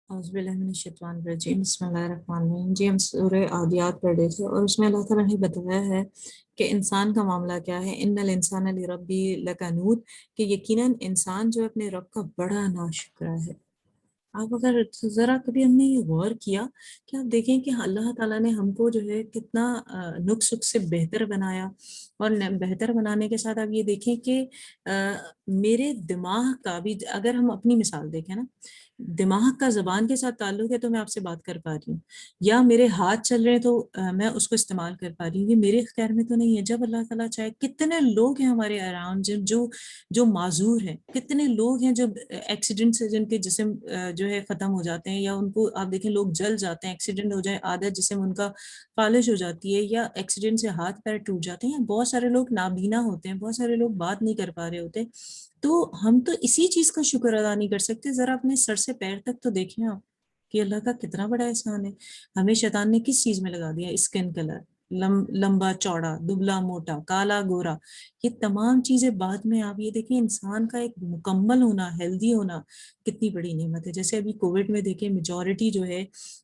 اعوذ باللہ من الشیطان الرجیم، بسم اللہ الرحمن الرحیم۔ جی ہم سورہ عادیات پڑھ رہے تھے اور اس میں اللہ تعالیٰ نے بتایا ہے کہ انسان کا معاملہ کیا ہے۔ ان الانسان لربہ لکنود، کہ یقیناً انسان جو اپنے رب کا بڑا ناشکرا ہے۔ آپ اگر ذرا کبھی ہم نے یہ غور کیا کہ آپ دیکھیں کہ اللہ تعالیٰ نے ہم کو جو ہے کتنا نقص سے بہتر بنایا، اور بہتر بنانے کے ساتھ آپ یہ دیکھیں کہ میرے دماغ کا بھی، اگر ہم اپنی مثال دیکھیں نا، دماغ کا زبان کے ساتھ تعلق ہے تو میں آپ سے بات کر پا رہی ہوں، یا میرے ہاتھ چل رہے ہیں تو میں اس کو استعمال کر پا رہی ہوں، یہ میرے اختیار میں تو نہیں ہے۔ جب اللہ تعالیٰ چاہے، کتنے لوگ ہیں ہمارے اراؤنڈ جو معذور ہیں، کتنے لوگ ہیں جو ایکسیڈنٹ سے جن کے جسم جو ہے ختم ہو جاتے ہیں، یا ان کو آپ دیکھیں لوگ جل جاتے ہیں، ایکسیڈنٹ ہو جائے آدھا جسم ان کا فالج ہو جاتی ہے، یا ایکسیڈنٹ سے ہاتھ پیر ٹوٹ جاتے ہیں، بہت سارے لوگ نابینا ہوتے ہیں، بہت سارے لوگ بات نہیں کر پا رہے ہوتے۔ تو ہم تو اسی چیز کا شکر ادا نہیں کر سکتے۔ ذرا اپنے سر سے پیر تک تو دیکھیں آپ کہ اللہ کا کتنا بڑا احسان ہے۔ ہمیں شیطان نے کس چیز میں لگا دیا؟ اسکن کلر، لمبا چوڑا، دبلا موٹا، کالا گورا، یہ تمام چیزیں بعد میں۔ آپ یہ دیکھیں انسان کا ایک مکمل ہونا، ہیلدی ہونا کتنی بڑی نعمت ہے۔ جیسے ابھی کووڈ میں دیکھیں میجورٹی جو ہے،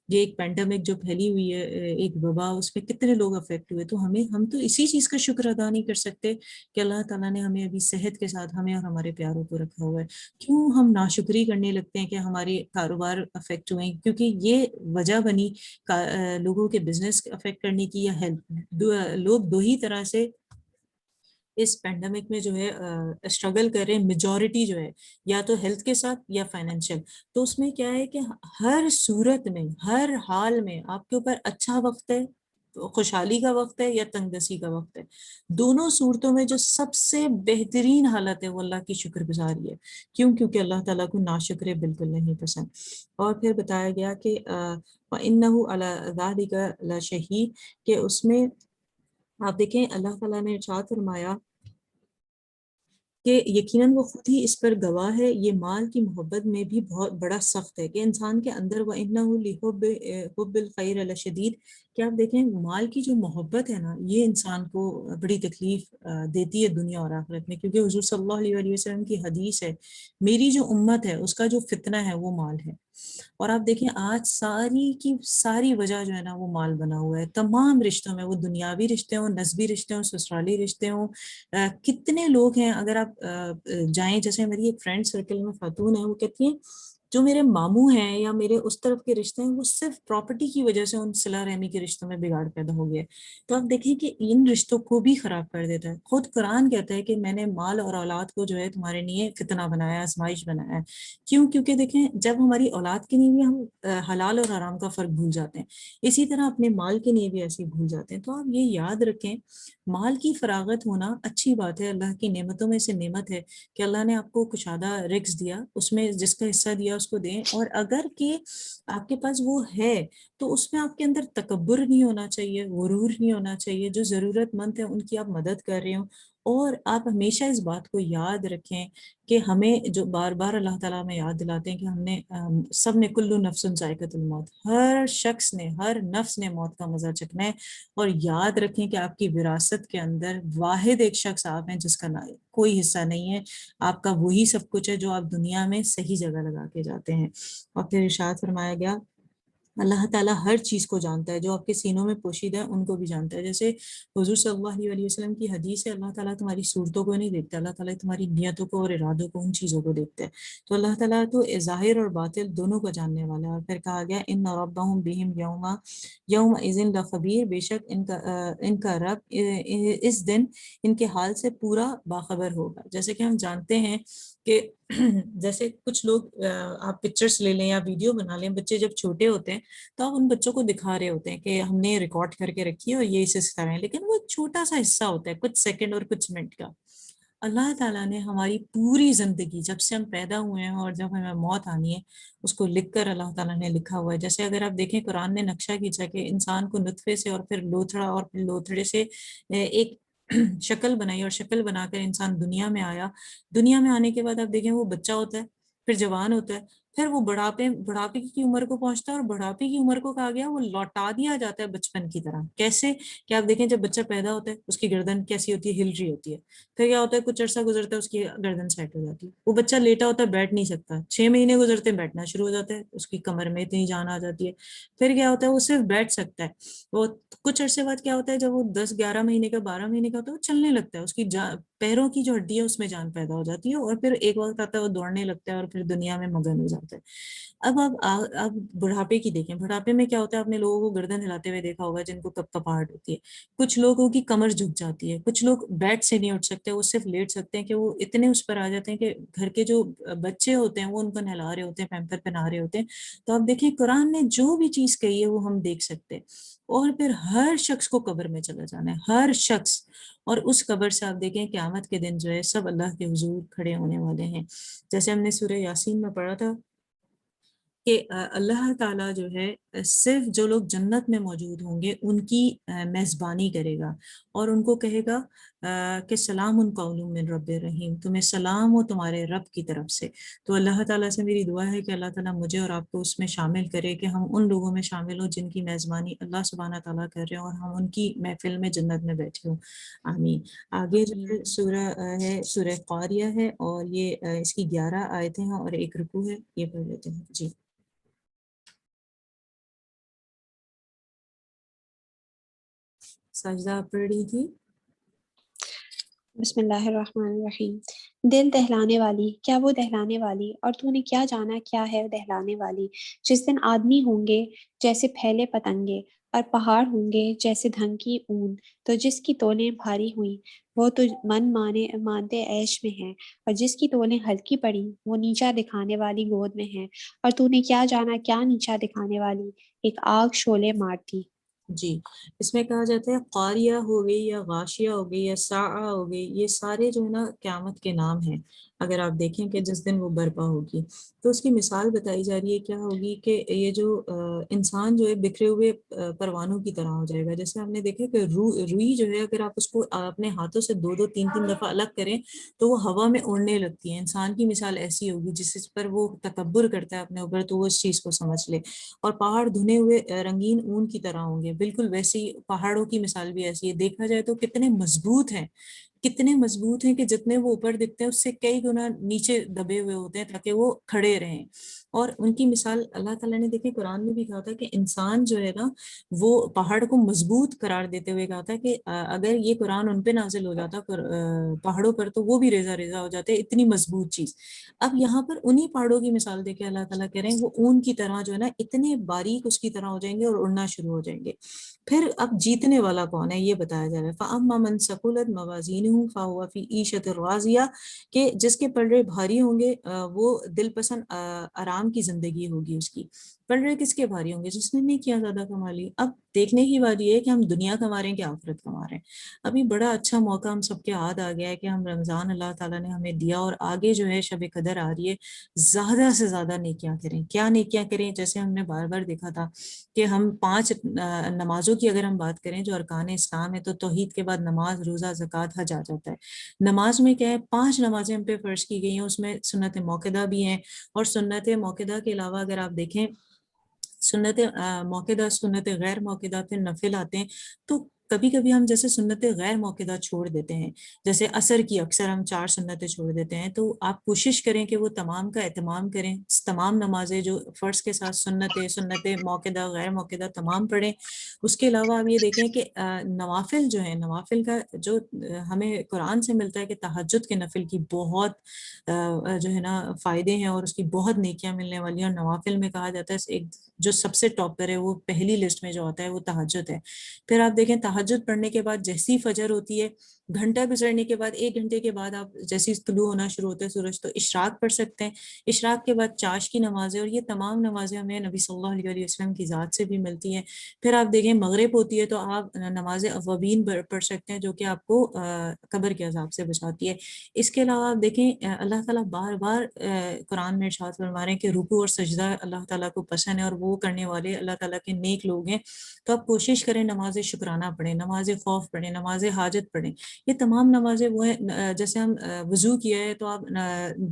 یہ ایک پینڈیمک جو پھیلی ہوئی ہے، ایک وبا، اس میں کتنے لوگ افیکٹ ہوئے۔ تو ہم تو اسی چیز کا شکر ادا نہیں کر سکتے کہ اللہ تعالیٰ نے ہمیں ابھی صحت کے ساتھ ہمیں اور ہمارے پیاروں کو رکھا ہوا ہے۔ کیوں ہم ناشکری کرنے لگتے ہیں کہ ہمارے کاروبار افیکٹ ہوئے؟ کیونکہ یہ وجہ بنی لوگوں کے بزنس افیکٹ کرنے کی، یا ہیلتھ۔ لوگ دو ہی طرح سے اس پینڈیمک میں جو ہے اسٹرگل کر رہے ہیں، میجورٹی جو ہے، یا تو ہیلتھ کے ساتھ یا فائنینشیل۔ تو اس میں کیا ہے کہ ہر صورت میں، ہر حال میں آپ کے اوپر اچھا وقت ہے، خوشحالی کا وقت ہے، یا تنگ دستی کا وقت ہے۔ دونوں صورتوں میں جو سب سے بہترین حالت ہے وہ اللہ کی شکر گزاری ہے۔ کیوں؟ کیونکہ اللہ تعالیٰ کو ناشکرے بالکل نہیں پسند۔ اور پھر بتایا گیا کہ وَإِنَّهُ عَلَىٰ ذَلِكَ لَشَهِيدٌ، کہ اس میں آپ دیکھیں اللہ تعالیٰ نے ارشاد فرمایا کہ یقیناً وہ خود ہی اس پر گواہ ہے۔ یہ مال کی محبت میں بھی بہت بڑا سخت ہے، کہ انسان کے اندر وَإِنَّهُ لِحُبِّ حُبِّ الْخَيْرِ لَشَدِيدٌ، کہ آپ دیکھیں مال کی جو محبت ہے نا، یہ انسان کو بڑی تکلیف دیتی ہے دنیا اور آخرت میں۔ کیونکہ حضور صلی اللہ علیہ وسلم کی حدیث ہے، میری جو امت ہے اس کا جو فتنہ ہے وہ مال ہے۔ اور آپ دیکھیں آج ساری کی ساری وجہ جو ہے نا وہ مال بنا ہوا ہے، تمام رشتوں میں، وہ دنیاوی رشتے ہوں، نسبی رشتے ہوں، سسرالی رشتے ہوں۔ کتنے لوگ ہیں، اگر آپ جائیں، جیسے میری ایک فرینڈ سرکل میں خاتون ہے، وہ کہتی ہیں جو میرے ماموں ہیں یا میرے اس طرف کے رشتے ہیں، وہ صرف پراپرٹی کی وجہ سے ان صلہ رحمی کے رشتوں میں بگاڑ پیدا ہو گیا ہے۔ تو آپ دیکھیں کہ ان رشتوں کو بھی خراب کر دیتا ہے۔ خود قرآن کہتا ہے کہ میں نے مال اور اولاد کو جو ہے تمہارے لیے فتنہ بنایا، آزمائش بنایا ہے۔ کیوں؟ کیونکہ دیکھیں جب ہماری اولاد کے لیے بھی ہم حلال اور حرام کا فرق بھول جاتے ہیں، اسی طرح اپنے مال کے لیے بھی ایسے ہی بھول جاتے ہیں۔ تو آپ یہ یاد رکھیں، مال کی فراغت ہونا اچھی بات ہے، اللہ کی نعمتوں میں سے نعمت ہے کہ اللہ نے آپ کو کشادہ رزق دیا، اس میں جس کا حصہ دیا اس کو دیں۔ اور اگر کہ آپ کے پاس وہ ہے تو اس میں آپ کے اندر تکبر نہیں ہونا چاہیے، غرور نہیں ہونا چاہیے۔ جو ضرورت مند ہے ان کی آپ مدد کر رہے ہوں، اور آپ ہمیشہ اس بات کو یاد رکھیں کہ ہمیں جو بار بار اللہ تعالیٰ میں یاد دلاتے ہیں کہ ہم نے سب نے کلو نفس ذائقۃ الموت، ہر شخص نے، ہر نفس نے موت کا مزہ چکھنا ہے۔ اور یاد رکھیں کہ آپ کی وراثت کے اندر واحد ایک شخص آپ ہیں جس کا کوئی حصہ نہیں ہے، آپ کا وہی سب کچھ ہے جو آپ دنیا میں صحیح جگہ لگا کے جاتے ہیں۔ اور پھر ارشاد فرمایا گیا اللہ تعالیٰ ہر چیز کو جانتا ہے، جو آپ کے سینوں میں پوشیدہ ہے ان کو بھی جانتا ہے۔ جیسے حضور صلی اللہ علیہ وسلم کی حدیث ہے، اللہ تعالیٰ تمہاری صورتوں کو نہیں دیکھتا، اللہ تعالیٰ تمہاری نیتوں کو اور ارادوں کو، ان چیزوں کو دیکھتا ہے۔ تو اللہ تعالیٰ تو ظاہر اور باطل دونوں کو جاننے والا ہے۔ اور پھر کہا گیا ان ربہم بہم یومئذ لخبیر، بے شک ان کا رب اس دن ان کے حال سے پورا باخبر ہوگا۔ جیسے کہ ہم جانتے ہیں کہ جیسے کچھ لوگ آپ پکچرز لے لیں یا ویڈیو بنا لیں، بچے جب چھوٹے ہوتے ہیں تو آپ ان بچوں کو دکھا رہے ہوتے ہیں کہ ہم نے ریکارڈ کر کے رکھی ہے اور یہ اس طرح ہے، لیکن وہ ایک چھوٹا سا حصہ ہوتا ہے، کچھ سیکنڈ اور کچھ منٹ کا۔ اللہ تعالیٰ نے ہماری پوری زندگی، جب سے ہم پیدا ہوئے ہیں اور جب ہمیں موت آنی ہے، اس کو لکھ کر اللہ تعالیٰ نے لکھا ہوا ہے۔ جیسے اگر آپ دیکھیں قرآن نے نقشہ کھینچا کہ انسان کو نطفے سے اور پھر لوتھڑا اور پھر لوتھڑے سے ایک شکل بنائی، اور شکل بنا کر انسان دنیا میں آیا۔ دنیا میں آنے کے بعد آپ دیکھیں وہ بچہ ہوتا ہے، پھر جوان ہوتا ہے، پھر وہ بڑھاپے کی عمر کو پہنچتا ہے، اور بڑھاپے کی عمر کو کہا گیا وہ لوٹا دیا جاتا ہے بچپن کی طرح. کیسے؟ کہ آپ دیکھیں جب بچہ پیدا ہوتا ہے اس کی گردن کیسی ہوتی ہے، ہل رہی ہوتی ہے. پھر کیا ہوتا ہے، کچھ عرصہ گزرتا ہے اس کی گردن سیٹ ہو جاتی ہے، وہ بچہ لیٹا ہوتا ہے بیٹھ نہیں سکتا، 6 مہینے گزرتے ہیں بیٹھنا شروع ہو جاتا ہے، اس کی کمر میں اتنی جان آ جاتی ہے. پھر کیا ہوتا ہے، وہ صرف بیٹھ سکتا ہے. وہ کچھ عرصے بعد کیا ہوتا ہے، جب وہ 10 11 مہینے کا 12 مہینے کا ہوتا ہے وہ چلنے لگتا ہے، اس کی پیروں کی جو ہڈی ہے اس میں جان پیدا ہو جاتی ہے، اور پھر ایک وقت آتا ہے وہ دوڑنے لگتا ہے اور پھر دنیا میں مگن ہو جاتا ہے. اب بڑھاپے کی دیکھیں، بڑھاپے میں کیا ہوتا ہے، آپ نے لوگوں کو گردن ہلاتے ہوئے دیکھا ہوگا جن کو کپ کپاہٹ ہوتی ہے، کچھ لوگوں کی کمر جھک جاتی ہے، کچھ لوگ بیڈ سے نہیں اٹھ سکتے، وہ صرف لیٹ سکتے ہیں، کہ وہ اتنے اس پر آ جاتے ہیں کہ گھر کے جو بچے ہوتے ہیں وہ ان کو نہلا رہے ہوتے ہیں، پیمپر پہنا رہے ہوتے ہیں. تو آپ دیکھیں قرآن نے جو بھی چیز کہی ہے وہ ہم دیکھ سکتے ہیں. اور پھر ہر شخص کو قبر میں چلا جانا ہے، ہر شخص. اور اس قبر سے آپ دیکھیں قیامت کے دن جو ہے سب اللہ کے حضور کھڑے ہونے والے ہیں. جیسے ہم نے سورہ یاسین میں پڑھا تھا کہ اللہ تعالیٰ جو ہے صرف جو لوگ جنت میں موجود ہوں گے ان کی میزبانی کرے گا، اور ان کو کہے گا کہ سلام قول من رب رحیم، تمہیں سلام ہو تمہارے رب کی طرف سے. تو اللہ تعالیٰ سے میری دعا ہے کہ اللہ تعالیٰ مجھے اور آپ کو اس میں شامل کرے، کہ ہم ان لوگوں میں شامل ہوں جن کی میزبانی اللہ سبحانہ تعالیٰ کر رہے ہیں، اور ہم ان کی محفل میں جنت میں بیٹھے ہوں. آمین. آگے جو ہے سورہ ہے سورہ قاریہ ہے، اور یہ اس کی 11 آیتیں ہیں اور ایک رکوع ہے. یہ پڑھ لیتے ہیں جی. سجدہ پڑھ رہی تھی. بسم اللہ الرحمن الرحیم. دل دہلانے والی، کیا وہ دہلانے والی، اور تو نے کیا جانا کیا ہے دہلانے والی. جس دن آدمی ہوں گے جیسے پھیلے پتنگے، اور پہاڑ ہوں گے جیسے دھنکی اون. تو جس کی تولیں بھاری ہوئیں وہ تو مانتے عیش میں ہیں، اور جس کی تولیں ہلکی پڑی وہ نیچا دکھانے والی گود میں ہیں. اور تو نے کیا جانا کیا نیچا دکھانے والی، ایک آگ شعلے مارتی. جی. اس میں کہا جاتا ہے قاریہ ہو گئی یا غاشیہ ہو گئی یا ساعہ ہو گئی، یہ سارے جو ہے نا قیامت کے نام ہیں. اگر آپ دیکھیں کہ جس دن وہ برپا ہوگی تو اس کی مثال بتائی جا رہی ہے کیا ہوگی، کہ یہ جو انسان جو ہے بکھرے ہوئے پروانوں کی طرح ہو جائے گا. جیسے ہم نے دیکھا کہ روئی جو ہے اگر آپ اس کو اپنے ہاتھوں سے 2 2 3 3 دفعہ الگ کریں تو وہ ہوا میں اڑنے لگتی ہے. انسان کی مثال ایسی ہوگی جس پر وہ تکبر کرتا ہے اپنے اوپر، تو وہ اس چیز کو سمجھ لے. اور پہاڑ دھنے ہوئے رنگین اون کی طرح ہوں گے، بالکل ویسی پہاڑوں کی مثال بھی ایسی ہے. دیکھا جائے تو کتنے مضبوط ہیں، کتنے مضبوط ہیں، کہ جتنے وہ اوپر دکھتے ہیں اس سے کئی گنا نیچے دبے ہوئے ہوتے ہیں تاکہ وہ کھڑے رہیں. اور ان کی مثال اللہ تعالیٰ نے دیکھیں قرآن میں بھی کہا تھا کہ انسان جو ہے نا وہ پہاڑ کو مضبوط قرار دیتے ہوئے کہا تھا کہ اگر یہ قرآن ان پہ نازل ہو جاتا پہاڑوں پر تو وہ بھی ریزہ ریزہ ہو جاتے، اتنی مضبوط چیز. اب یہاں پر انہی پہاڑوں کی مثال دے کے اللہ تعالیٰ کہہ رہے ہیں وہ اون کی طرح جو ہے نا اتنے باریک اس کی طرح ہو جائیں گے اور اڑنا شروع ہو جائیں گے. پھر اب جیتنے والا کون ہے یہ بتایا جا رہا ہے. فَأَمَّا مَنْ ثَقُلَتْ مَوَازِينُهُ فَهُوَ فِي عِيشَةٍ رَاضِيَةٍ، کہ جس کے پلڑے بھاری ہوں گے وہ دل پسند آرام کی زندگی ہوگی اس کی. پلڑے کس کے بھاری ہوں گے؟ جس نے نہیں کیا زیادہ کما لی. اب دیکھنے کی بات یہ ہے کہ ہم دنیا کما رہے ہیں کہ آخرت کما رہے ہیں. ابھی بڑا اچھا موقع ہم سب کے ہاتھ آ گیا ہے کہ ہم رمضان اللہ تعالیٰ نے ہمیں دیا، اور آگے جو ہے شب قدر آ رہی ہے، زیادہ سے زیادہ نیکیاں کریں. کیا نیکیاں کریں؟ جیسے ہم نے بار بار دیکھا تھا کہ ہم 5 نمازوں کی اگر ہم بات کریں جو ارکان اسلام ہے، تو توحید کے بعد نماز، روزہ، زکوٰۃ، حج آ جاتا ہے. نماز میں کیا ہے، 5 نمازیں ہم پہ فرض کی گئی ہیں، اس میں سنت موقدہ بھی ہیں. اور سنت موقدہ کے علاوہ اگر آپ دیکھیں سنت موقدہ، سنت غیر موقدہ، پھر نفل آتے ہیں. تو کبھی کبھی ہم جیسے سنت غیر موقدہ چھوڑ دیتے ہیں، جیسے عصر کی اکثر ہم 4 سنتیں چھوڑ دیتے ہیں. تو آپ کوشش کریں کہ وہ تمام کا اہتمام کریں، تمام نمازیں جو فرض کے ساتھ سنت موقدہ غیر موقدہ تمام پڑھیں. اس کے علاوہ آپ یہ دیکھیں کہ نوافل جو ہیں، نوافل کا جو ہمیں قرآن سے ملتا ہے کہ تہجد کے نفل کی بہت جو ہے نا فائدے ہیں، اور اس کی بہت نیکیاں ملنے والی ہیں. اور نوافل میں کہا جاتا ہے ایک جو سب سے ٹاپ پر ہے، وہ پہلی لسٹ میں جو آتا ہے وہ تہجد ہے. پھر آپ دیکھیں تہجد پڑھنے کے بعد جیسی فجر ہوتی ہے، گھنٹہ گزرنے کے بعد 1 گھنٹے کے بعد آپ جیسی طلوع ہونا شروع ہوتا ہے سورج، تو اشراق پڑھ سکتے ہیں. اشراق کے بعد چاش کی نمازیں، اور یہ تمام نمازیں ہمیں نبی صلی اللہ علیہ وسلم کی ذات سے بھی ملتی ہیں. پھر آپ دیکھیں مغرب ہوتی ہے تو آپ نماز اوابین پڑھ سکتے ہیں جو کہ آپ کو قبر کے عذاب سے بچاتی ہے. اس کے علاوہ آپ دیکھیں اللہ تعالیٰ بار بار قرآن میں ارشاد فرما رہے ہیں کہ رکوع اور سجدہ اللہ تعالیٰ کو پسند ہے، اور وہ کرنے والے اللہ تعالیٰ کے نیک لوگ ہیں. تو آپ کوشش کریں نماز شکرانہ پڑھیں. پڑھیں, نماز خوف پڑھیں, نماز حاجت پڑھیں. یہ تمام نمازیں وہ ہیں, جیسے ہم وضو کیا ہے تو آپ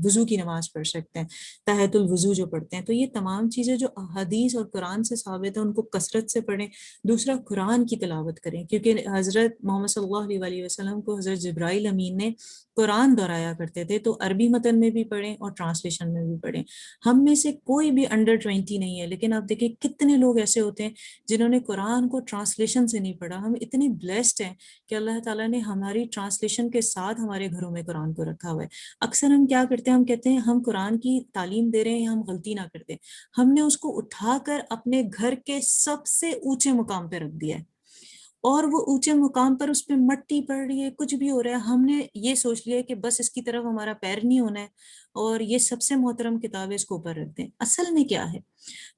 وضو کی نماز پڑھ سکتے ہیں, تحیۃ الوضو جو پڑھتے ہیں. تو یہ تمام چیزیں جو حدیث اور قرآن سے ثابت ہیں ان کو کثرت سے پڑھیں. دوسرا, قرآن کی تلاوت کریں, کیونکہ حضرت محمد صلی اللہ علیہ وسلم کو حضرت جبرائیل امین نے قرآن دہرایا کرتے تھے, تو عربی متن میں بھی پڑھیں اور ٹرانسلیشن میں بھی پڑھیں. ہم میں سے کوئی بھی انڈر 20 نہیں ہے, لیکن آپ دیکھیں کتنے لوگ ایسے ہوتے ہیں جنہوں نے قرآن کو ٹرانسلیشن سے نہیں پڑھا. ہم اتنے بلیسڈ ہیں کہ اللہ تعالیٰ نے ہماری ٹرانسلیشن کے ساتھ ہمارے گھروں میں قرآن کو رکھا ہوا ہے. اکثر ہم کیا کرتے ہیں, ہم کہتے ہیں ہم قرآن کی تعلیم دے رہے ہیں, ہم غلطی نہ کرتے. ہم نے اس کو اٹھا کر اپنے گھر کے سب سے اونچے مقام پہ رکھ دیا ہے, اور وہ اونچے مقام پر اس پہ مٹی پڑ رہی ہے, کچھ بھی ہو رہا ہے, ہم نے یہ سوچ لیا کہ بس اس کی طرف ہمارا پیر نہیں ہونا ہے اور یہ سب سے محترم کتاب ہے, اس کو اوپر رکھ دیں. اصل میں کیا ہے,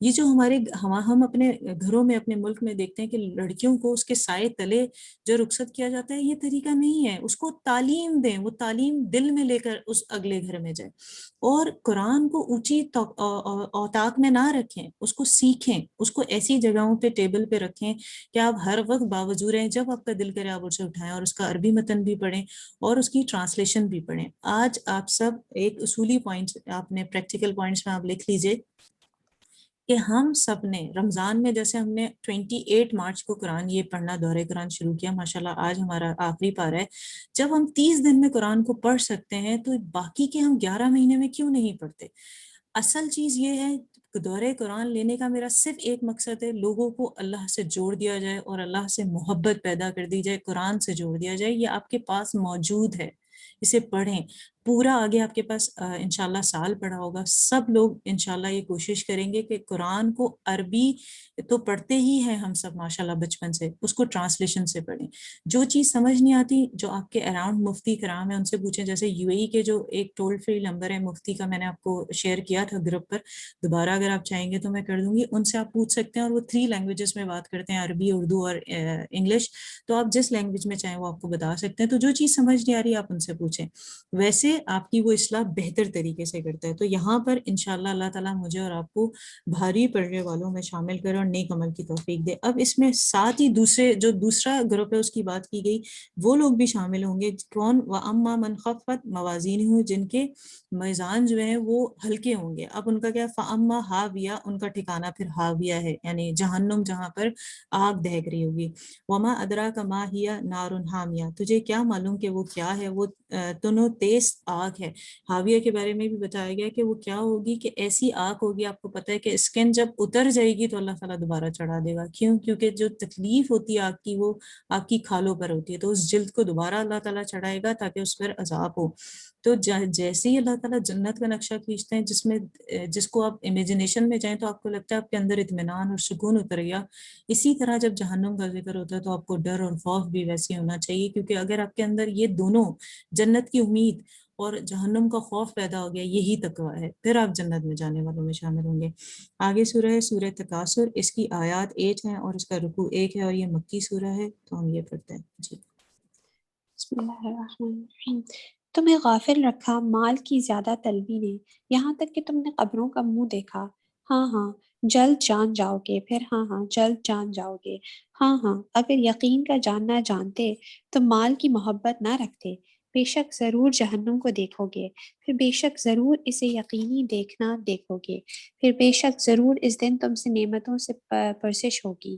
یہ جو ہم اپنے گھروں میں اپنے ملک میں دیکھتے ہیں کہ لڑکیوں کو اس کے سائے تلے جو رخصت کیا جاتا ہے, یہ طریقہ نہیں ہے. اس کو تعلیم دیں, وہ تعلیم دل میں لے کر اس اگلے گھر میں جائے, اور قرآن کو اونچی اوتاق میں نہ رکھیں, اس کو سیکھیں, اس کو ایسی جگہوں پہ ٹیبل پہ رکھیں کہ آپ ہر وقت باوجود رہیں, جب آپ کا دل کرے آپ اسے اٹھائیں اور اس کا عربی متن بھی پڑھیں اور اس کی ٹرانسلیشن بھی پڑھیں. آج آپ سب ایک اصولی پوائنٹس آپ نے پریکٹیکل پوائنٹس میں آپ لکھ لیجئے کہ ہم سب نے رمضان میں, جیسے ہم نے 28 مارچ کو قرآن یہ پڑھنا دورہ قرآن شروع کیا, ماشاءاللہ آج ہمارا آخری پارہ ہے. جب ہم 30 دن میں قرآن کو پڑھ سکتے ہیں تو باقی کے ہم 11 مہینے میں کیوں نہیں پڑھتے؟ اصل چیز یہ ہے, دورہ قرآن لینے کا میرا صرف ایک مقصد ہے, لوگوں کو اللہ سے جوڑ دیا جائے اور اللہ سے محبت پیدا کر دی جائے, قرآن سے جوڑ دیا جائے. یہ آپ کے پاس موجود ہے, اسے پڑھیں. پورا آگے آپ کے پاس انشاءاللہ سال پڑھا ہوگا. سب لوگ انشاءاللہ یہ کوشش کریں گے کہ قرآن کو عربی تو پڑھتے ہی ہیں ہم سب ماشاءاللہ بچپن سے, اس کو ٹرانسلیشن سے پڑھیں. جو چیز سمجھ نہیں آتی, جو آپ کے اراؤنڈ مفتی کرام ہیں ان سے پوچھیں. جیسے UAE کے جو ایک ٹول فری نمبر ہے مفتی کا, میں نے آپ کو شیئر کیا تھا گروپ پر, دوبارہ اگر آپ چاہیں گے تو میں کر دوں گی. ان سے آپ پوچھ سکتے ہیں, اور وہ 3 لینگویجز میں بات کرتے ہیں, عربی, اردو اور انگلش. تو آپ جس لینگویج میں چاہیں وہ آپ کو بتا سکتے ہیں. تو جو چیز سمجھ نہیں آ رہی آپ ان سے پوچھیں, ویسے آپ کی وہ اصلاح بہتر طریقے سے کرتا ہے. تو یہاں پر انشاءاللہ اللہ تعالیٰ مجھے اور آپ کو بھاری پڑھنے والوں میں شامل کرے اور نیک عمل کی توفیق دے. اب اس میں ساتھ ہی دوسرا گروپ ہے اس کی بات کی گئی, وہ لوگ بھی شامل ہوں گے. کون؟ وَأَمَّا مَنْ خَفَّتْ مَوَازِينُهُ, جن کے میزان جو ہیں وہ ہلکے ہوں گے. اب ان کا کیا؟ فَأَمَّا هَاوِيَةٌ, ان کا ٹھکانہ پھر ہاویہ ہے, یعنی جہنم, جہاں پر آگ دہک رہی ہوگی. وَمَا أَدْرَاكَ مَا هِيَ نَارٌ حَامِيَةٌ, تجھے کیا معلوم کہ وہ کیا ہے, وہ تنو تیز آگ ہے. حاویہ کے بارے میں بھی بتایا گیا کہ وہ کیا ہوگی, کہ ایسی آگ ہوگی, آپ کو پتہ ہے کہ اسکن جب اتر جائے گی تو اللہ تعالیٰ دوبارہ چڑھا دے گا. کیوں؟ کیونکہ جو تکلیف ہوتی ہے آگ کی وہ آپ کی کھالوں پر ہوتی ہے, تو اس جلد کو دوبارہ اللہ تعالیٰ چڑھائے گا تاکہ اس پر عذاب ہو. تو جیسے ہی اللہ تعالیٰ جنت کا نقشہ کھینچتے ہیں, جس کو آپ امیجنیشن میں جائیں تو آپ کو لگتا ہے آپ کے اندر اطمینان اور سکون اتر گیا. اسی طرح جب جہنم کا ذکر ہوتا ہے تو آپ کو ڈر اور خوف بھی ویسے ہونا چاہیے, کیونکہ اگر آپ کے اندر یہ دونوں, جنت کی امید اور جہنم کا خوف پیدا ہو گیا, یہی تقویٰ ہے, پھر آپ جنت میں جانے والوں میں شامل ہوں گے. آگے سورہ ہے سورہ تکاثر, اس کی آیات 8 ہیں اور اس کا رکوع 1 ہے, اور یہ مکی سورہ ہے. تو ہم یہ پڑھتے ہیں. جی. بسم اللہ الرحمن الرحیم. تمہیں غافل رکھا مال کی زیادہ طلبی نے, یہاں تک کہ تم نے قبروں کا منہ دیکھا. ہاں ہاں جلد جان جاؤ گے, پھر ہاں ہاں جلد جان جاؤ گے. ہاں ہاں اگر یقین کا جاننا جانتے تو مال کی محبت نہ رکھتے. بے شک ضرور جہنم کو دیکھو گے, پھر بے شک ضرور اسے یقینی دیکھنا دیکھو گے, پھر بے شک ضرور اس دن تم سے نعمتوں سے پرسش ہوگی.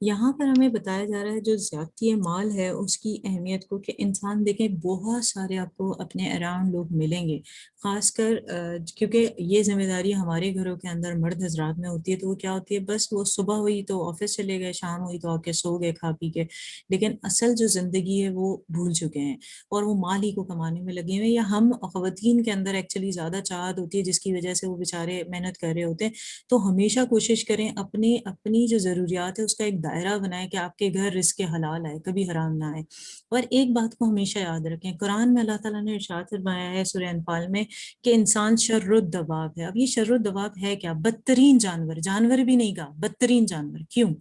یہاں پر ہمیں بتایا جا رہا ہے جو زیادتی مال ہے اس کی اہمیت کو, کہ انسان دیکھیں بہت سارے آپ کو اپنے اراؤنڈ لوگ ملیں گے, خاص کر کیونکہ یہ ذمہ داری ہمارے گھروں کے اندر مرد حضرات میں ہوتی ہے. تو وہ کیا ہوتی ہے, بس وہ صبح ہوئی تو آفس چلے گئے, شام ہوئی تو آ کے سو گئے کھا پی کے, لیکن اصل جو زندگی ہے وہ بھول چکے ہیں اور وہ مال ہی کو کمانے میں لگے ہوئے ہیں. یا ہم خواتین کے اندر ایکچولی زیادہ چاہت ہوتی ہے جس کی وجہ سے وہ بیچارے محنت کر رہے ہوتے ہیں. تو ہمیشہ کوشش کریں اپنی جو ضروریات ہے اس کا ایک دائرہ بنائیں کہ آپ کے گھر رزق حلال آئے, کبھی حرام نہ آئے. اور ایک بات کو ہمیشہ یاد رکھیں, قرآن میں اللہ تعالیٰ نے ارشاد فرمایا ہے سورہ انفال میں کہ انسان شر الدواب ہے. اب یہ شر الدواب ہے کیا؟ بدترین جانور بھی نہیں کہا, بدترین جانور. کیوں؟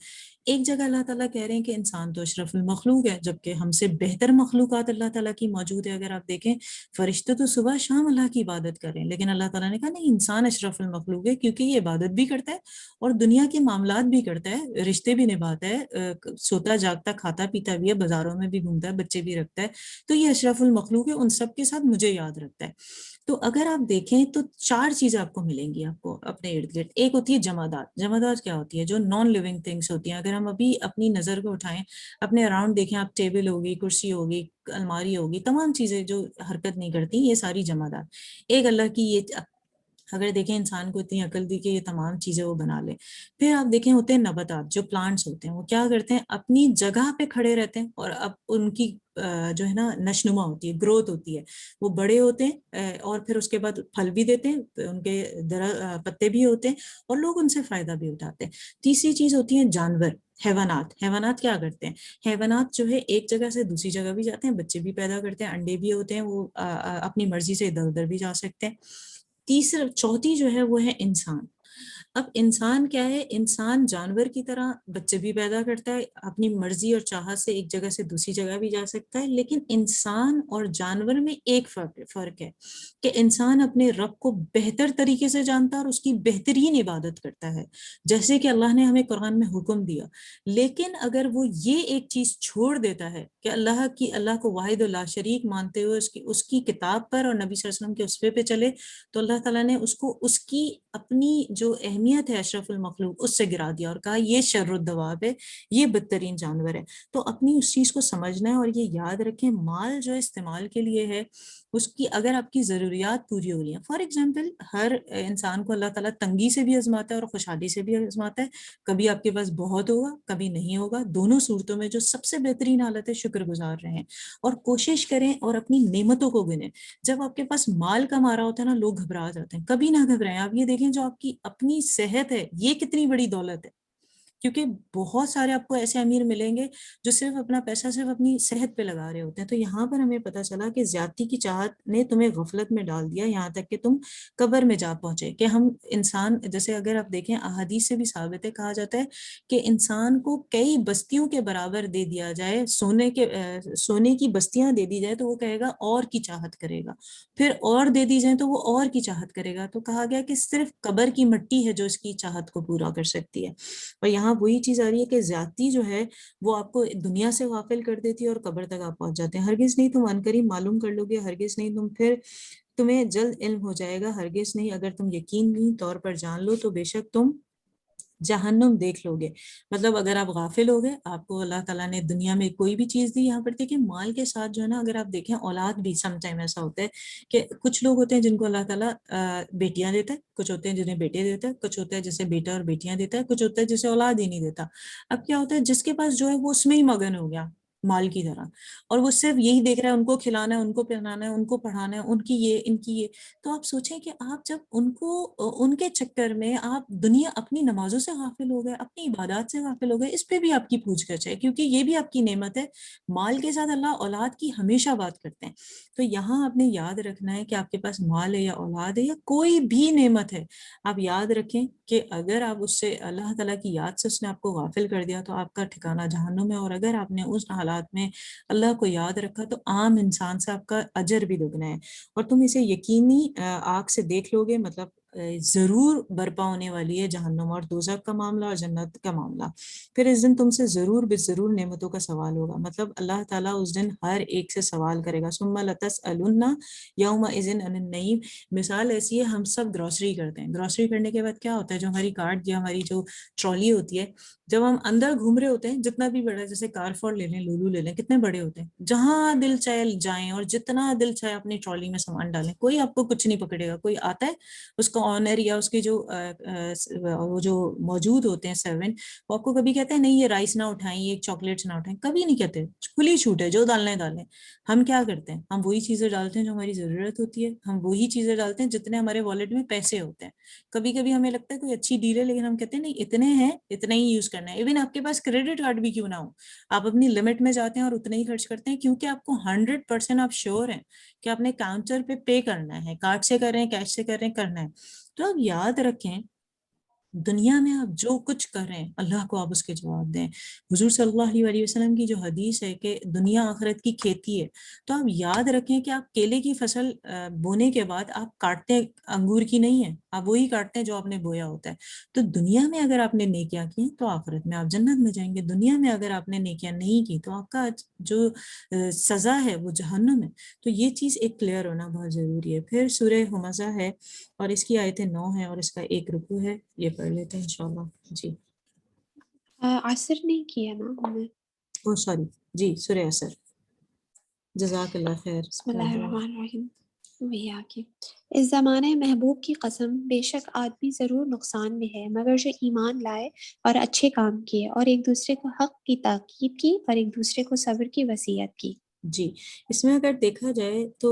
ایک جگہ اللہ تعالیٰ کہہ رہے ہیں کہ انسان تو اشرف المخلوق ہے، جبکہ ہم سے بہتر مخلوقات اللہ تعالیٰ کی موجود ہے. اگر آپ دیکھیں فرشتے تو صبح شام اللہ کی عبادت کر رہے ہیں، لیکن اللہ تعالیٰ نے کہا نہیں، انسان اشرف المخلوق ہے، کیونکہ یہ عبادت بھی کرتا ہے اور دنیا کے معاملات بھی کرتا ہے، رشتے بھی نبھاتا ہے، سوتا جاگتا کھاتا پیتا بھی ہے، بازاروں میں بھی گھومتا ہے، بچے بھی رکھتا ہے. تو یہ اشرف المخلوق ہے، ان سب کے ساتھ مجھے یاد رکھتا ہے. تو اگر آپ دیکھیں تو 4 چیزیں آپ کو ملیں گی آپ کو اپنے ارد گرد. ایک ہوتی ہے جمادات. جمادات کیا ہوتی ہے؟ جو نان لیونگ تھنگس ہوتی ہیں. اگر ہم ابھی اپنی نظر کو اٹھائیں، اپنے اراؤنڈ دیکھیں، آپ ٹیبل ہوگی، کرسی ہوگی، الماری ہوگی، تمام چیزیں جو حرکت نہیں کرتی، یہ ساری جمادات. ایک اللہ کی یہ اگر دیکھیں انسان کو اتنی عقل دی کہ یہ تمام چیزیں وہ بنا لے. پھر آپ دیکھیں ہوتے ہیں نباتات، جو پلانٹس ہوتے ہیں، وہ کیا کرتے ہیں؟ اپنی جگہ پہ کھڑے رہتے ہیں اور اب ان کی جو ہے نا نشنما ہوتی ہے، گروتھ ہوتی ہے، وہ بڑے ہوتے ہیں اور پھر اس کے بعد پھل بھی دیتے ہیں، ان کے پتے بھی ہوتے ہیں اور لوگ ان سے فائدہ بھی اٹھاتے ہیں. تیسری چیز ہوتی ہے جانور، حیوانات. حیوانات کیا کرتے ہیں؟ حیوانات جو ہے ایک جگہ سے دوسری جگہ بھی جاتے ہیں، بچے بھی پیدا کرتے ہیں، انڈے بھی ہوتے ہیں، وہ اپنی مرضی سے ادھر ادھر بھی جا سکتے ہیں. چوتھی جو ہے وہ ہے انسان. اب انسان کیا ہے؟ انسان جانور کی طرح بچے بھی پیدا کرتا ہے، اپنی مرضی اور چاہت سے ایک جگہ سے دوسری جگہ بھی جا سکتا ہے. لیکن انسان اور جانور میں ایک فرق ہے کہ انسان اپنے رب کو بہتر طریقے سے جانتا ہے اور اس کی بہترین عبادت کرتا ہے، جیسے کہ اللہ نے ہمیں قرآن میں حکم دیا. لیکن اگر وہ یہ ایک چیز چھوڑ دیتا ہے کہ اللہ کو واحد لا شریک مانتے ہوئے اس کی کتاب پر اور نبی صلی اللہ علیہ وسلم کے اسوے پہ چلے، تو اللہ تعالیٰ نے اس کو اس کی اپنی جو اہمیت ہے اشرف المخلوق اس سے گرا دیا اور کہا یہ شر الدواب ہے، یہ بدترین جانور ہے. تو اپنی اس چیز کو سمجھنا ہے اور یہ یاد رکھیں، مال جو استعمال کے لیے ہے، اس کی اگر آپ کی ضروریات پوری ہو رہی ہیں. فار ایگزامپل ہر انسان کو اللہ تعالیٰ تنگی سے بھی آزماتا ہے اور خوشحالی سے بھی آزماتا ہے. کبھی آپ کے پاس بہت ہوگا، کبھی نہیں ہوگا. دونوں صورتوں میں جو سب سے بہترین حالت ہے شکر گزار رہیں اور کوشش کریں اور اپنی نعمتوں کو گنیں. جب آپ کے پاس مال کم آ رہا ہوتا ہے نا، لوگ گھبرا جاتے ہیں. کبھی نہ گھبرائیں. آپ یہ دیکھیں جو آپ کی اپنی صحت ہے، یہ کتنی بڑی دولت ہے، کیونکہ بہت سارے آپ کو ایسے امیر ملیں گے جو صرف اپنا پیسہ صرف اپنی صحت پہ لگا رہے ہوتے ہیں. تو یہاں پر ہمیں پتہ چلا کہ زیادتی کی چاہت نے تمہیں غفلت میں ڈال دیا، یہاں تک کہ تم قبر میں جا پہنچے. کہ ہم انسان، جیسے اگر آپ دیکھیں احادیث سے بھی ثابت ہے، کہا جاتا ہے کہ انسان کو کئی بستیوں کے برابر دے دیا جائے، سونے کی بستیاں دے دی جائے تو وہ کہے گا اور کی چاہت کرے گا، پھر اور دے دی جائیں تو وہ اور کی چاہت کرے گا. تو کہا گیا کہ صرف قبر کی مٹی ہے جو اس کی چاہت کو پورا کر سکتی ہے. اور یہاں وہی چیز آ رہی ہے کہ زیادتی جو ہے وہ آپ کو دنیا سے غافل کر دیتی ہے اور قبر تک آپ پہنچ جاتے ہیں. ہرگز نہیں تم عنقریب معلوم کر لو گے، ہرگز نہیں تمہیں جلد علم ہو جائے گا، ہرگز نہیں اگر تم یقینی طور پر جان لو تو بے شک تم جہنم دیکھ لو گے. مطلب اگر آپ غافل ہو گئے، آپ کو اللہ تعالیٰ نے دنیا میں کوئی بھی چیز دی. یہاں پر دیکھیں مال کے ساتھ جو ہے نا، اگر آپ دیکھیں اولاد بھی سم ٹائم ایسا ہوتا ہے کہ کچھ لوگ ہوتے ہیں جن کو اللہ تعالیٰ بیٹیاں دیتا ہے، کچھ ہوتے ہیں جنہیں بیٹے دیتا ہے، کچھ ہوتا ہے جسے بیٹا اور بیٹیاں دیتا ہے، کچھ ہوتا ہے جسے اولاد ہی نہیں دیتا. اب کیا ہوتا ہے، جس کے پاس جو ہے وہ اس میں ہی مگن ہو گیا مال کی طرح، اور وہ صرف یہی دیکھ رہا ہے ان کو کھلانا ہے، ان کو پہنانا ہے، ان کو پڑھانا ہے، ان کی یہ. تو آپ سوچیں کہ آپ جب ان کے چکر میں آپ دنیا اپنی نمازوں سے غافل ہو گئے، اپنی عبادات سے غافل ہو گئے، اس پہ بھی آپ کی پوچھ گچھ ہے، کیونکہ یہ بھی آپ کی نعمت ہے. مال کے ساتھ اللہ اولاد کی ہمیشہ بات کرتے ہیں. تو یہاں آپ نے یاد رکھنا ہے کہ آپ کے پاس مال ہے یا اولاد ہے یا کوئی بھی نعمت ہے، آپ یاد رکھیں کہ اگر آپ اس سے اللہ تعالیٰ کی یاد سے اس نے آپ کو غافل کر دیا تو آپ کا ٹھکانہ جہنم ہے. اور اگر آپ نے اس حالات میں اللہ کو یاد رکھا تو عام انسان سے آپ کا اجر بھی دگنا ہے اور تم اسے یقینی آنکھ سے دیکھ لو گے. مطلب ضرور برپا ہونے والی ہے جہنم اور دوزخ کا معاملہ اور جنت کا معاملہ. پھر اس دن تم سے ضرور ضرور نعمتوں کا سوال ہوگا. مطلب اللہ تعالیٰ اس دن ہر ایک سے سوال کرے گا. ثم لتسألن یومئذ عن النعیم. مثال ایسی ہے، ہم سب گروسری کرتے ہیں، گروسری کرنے کے بعد کیا ہوتا ہے، جو ہماری کارٹ یا ہماری جو ٹرالی ہوتی ہے، جب ہم اندر گھوم رہے ہوتے ہیں، جتنا بھی بڑا، جیسے کارفور لے لیں، لولو لے لیں، کتنے بڑے ہوتے ہیں، جہاں دل چاہے جائیں اور جتنا دل چاہے اپنی ٹرالی میں سامان ڈالیں، کوئی آپ کو کچھ نہیں پکڑے گا. کوئی آتا ہے اس کا آنر یا اس کے جو وہ جو موجود ہوتے ہیں سرونٹ، وہ آپ کو کبھی کہتے ہیں نہیں یہ رائس نہ اٹھائیں، یہ چاکلیٹس نہ اٹھائیں؟ کبھی نہیں کہتے، کھلی چھوٹ ہے، جو ڈالنا ہے ڈالیں. ہم کیا کرتے ہیں، ہم وہی چیزیں ڈالتے ہیں جو ہماری ضرورت ہوتی ہے، ہم وہی چیزیں ڈالتے ہیں جتنے ہمارے والیٹ میں پیسے ہوتے ہیں. کبھی کبھی ہمیں لگتا ہے کوئی اچھی ڈیل ہے، لیکن ہم کہتے ہیں نہیں اتنے ہیں، اتنا ہی یوز کرنا ہے. ایون آپ کے پاس کریڈٹ کارڈ بھی کیوں نہ ہو، آپ اپنی لمٹ میں جاتے ہیں اور اتنا ہی خرچ کرتے ہیں، کیونکہ آپ کو 100% آپ شیور ہیں کہ آپ نے کاؤنٹر پہ پے کرنا ہے، کارڈ سے کر رہے ہیں، کیش سے کر رہے ہیں، کرنا ہے. تو آپ یاد رکھیں دنیا میں آپ جو کچھ کر رہے ہیں اللہ کو آپ اس کے جواب دیں. حضور صلی اللہ علیہ وسلم کی جو حدیث ہے کہ دنیا آخرت کی کھیتی ہے، تو آپ یاد رکھیں کہ آپ کیلے کی فصل بونے کے بعد آپ کاٹتے انگور کی نہیں ہے، آپ وہی کاٹتے ہیں جو آپ نے بویا ہوتا ہے. تو دنیا میں اگر آپ نے نیکیاں کی تو آخرت میں آپ جنت میں جائیں گے، دنیا میں اگر آپ نے نیکیاں نہیں کی تو آپ کا جو سزا ہے وہ جہنم ہے. تو یہ چیز ایک کلیئر ہونا بہت ضروری ہے. پھر سورہ ہمزہ ہے اور اس کی آیتیں 9 ہیں اور اس کا ایک رکوع ہے، یہ پڑھ لیتے ہیں انشاءاللہ. جی عصر نہیں کیا نا ہم نے. او سوری، جی سورہ عصر. جزاک اللہ خیر. بسم اللہ الرحمن الرحیم. وہی آگے. اس زمانے محبوب کی قسم، بے شک آدمی ضرور نقصان میں ہے مگر جو ایمان لائے اور اچھے کام کیے اور ایک دوسرے کو حق کی تاکید کی اور ایک دوسرے کو صبر کی وصیت کی. جی اس میں اگر دیکھا جائے تو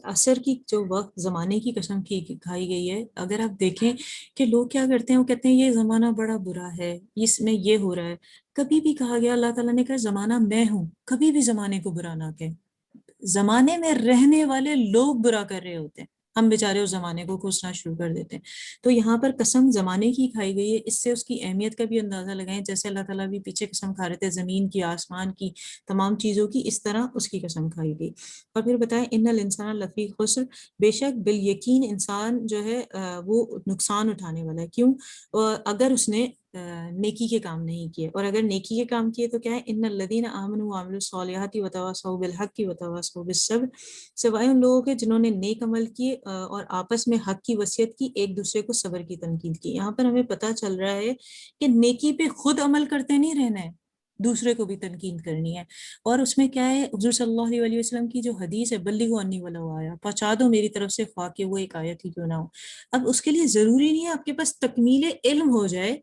عصر کی جو وقت زمانے کی قسم کھائی گئی ہے. اگر آپ دیکھیں کہ لوگ کیا کرتے ہیں، وہ کہتے ہیں یہ زمانہ بڑا برا ہے، اس میں یہ ہو رہا ہے. کبھی بھی کہا گیا، اللہ تعالیٰ نے کہا زمانہ میں ہوں، کبھی بھی زمانے کو برا نہ کہیں. زمانے میں رہنے والے لوگ برا کر رہے ہوتے ہیں، ہم بیچارے اس زمانے کو کوسنا شروع کر دیتے ہیں. تو یہاں پر قسم زمانے کی کھائی گئی ہے. اس سے اس کی اہمیت کا بھی اندازہ لگائیں. جیسے اللہ تعالیٰ بھی پیچھے قسم کھا رہے تھے زمین کی، آسمان کی، تمام چیزوں کی، اس طرح اس کی قسم کھائی گئی. اور پھر بتائیں ان الانسان لفی خسر، بے شک بالیقین انسان جو ہے وہ نقصان اٹھانے والا ہے. کیوں؟ اگر اس نے نیکی کے کام نہیں کیے. اور اگر نیکی کے کام کیے تو کیا ہے، ان الذین آمنوا وعملوا الصالحات وتواصوا بالحق وتواصوا بالصبر، سوائے ان لوگوں کے جنہوں نے نیک عمل کیے اور آپس میں حق کی وصیت کی، ایک دوسرے کو صبر کی تنقید کی. یہاں پر ہمیں پتہ چل رہا ہے کہ نیکی پہ خود عمل کرتے نہیں رہنا ہے، دوسرے کو بھی تنقید کرنی ہے. اور اس میں کیا ہے، حضور صلی اللہ علیہ وسلم کی جو حدیث ہے، بلغوا انی ولو آیا، پہنچا دو میری طرف سے خواہ کہ وہ ایک آیت ہی کیوں نہ ہو. اب اس کے لیے ضروری نہیں ہے آپ کے پاس تکمیل علم ہو جائے،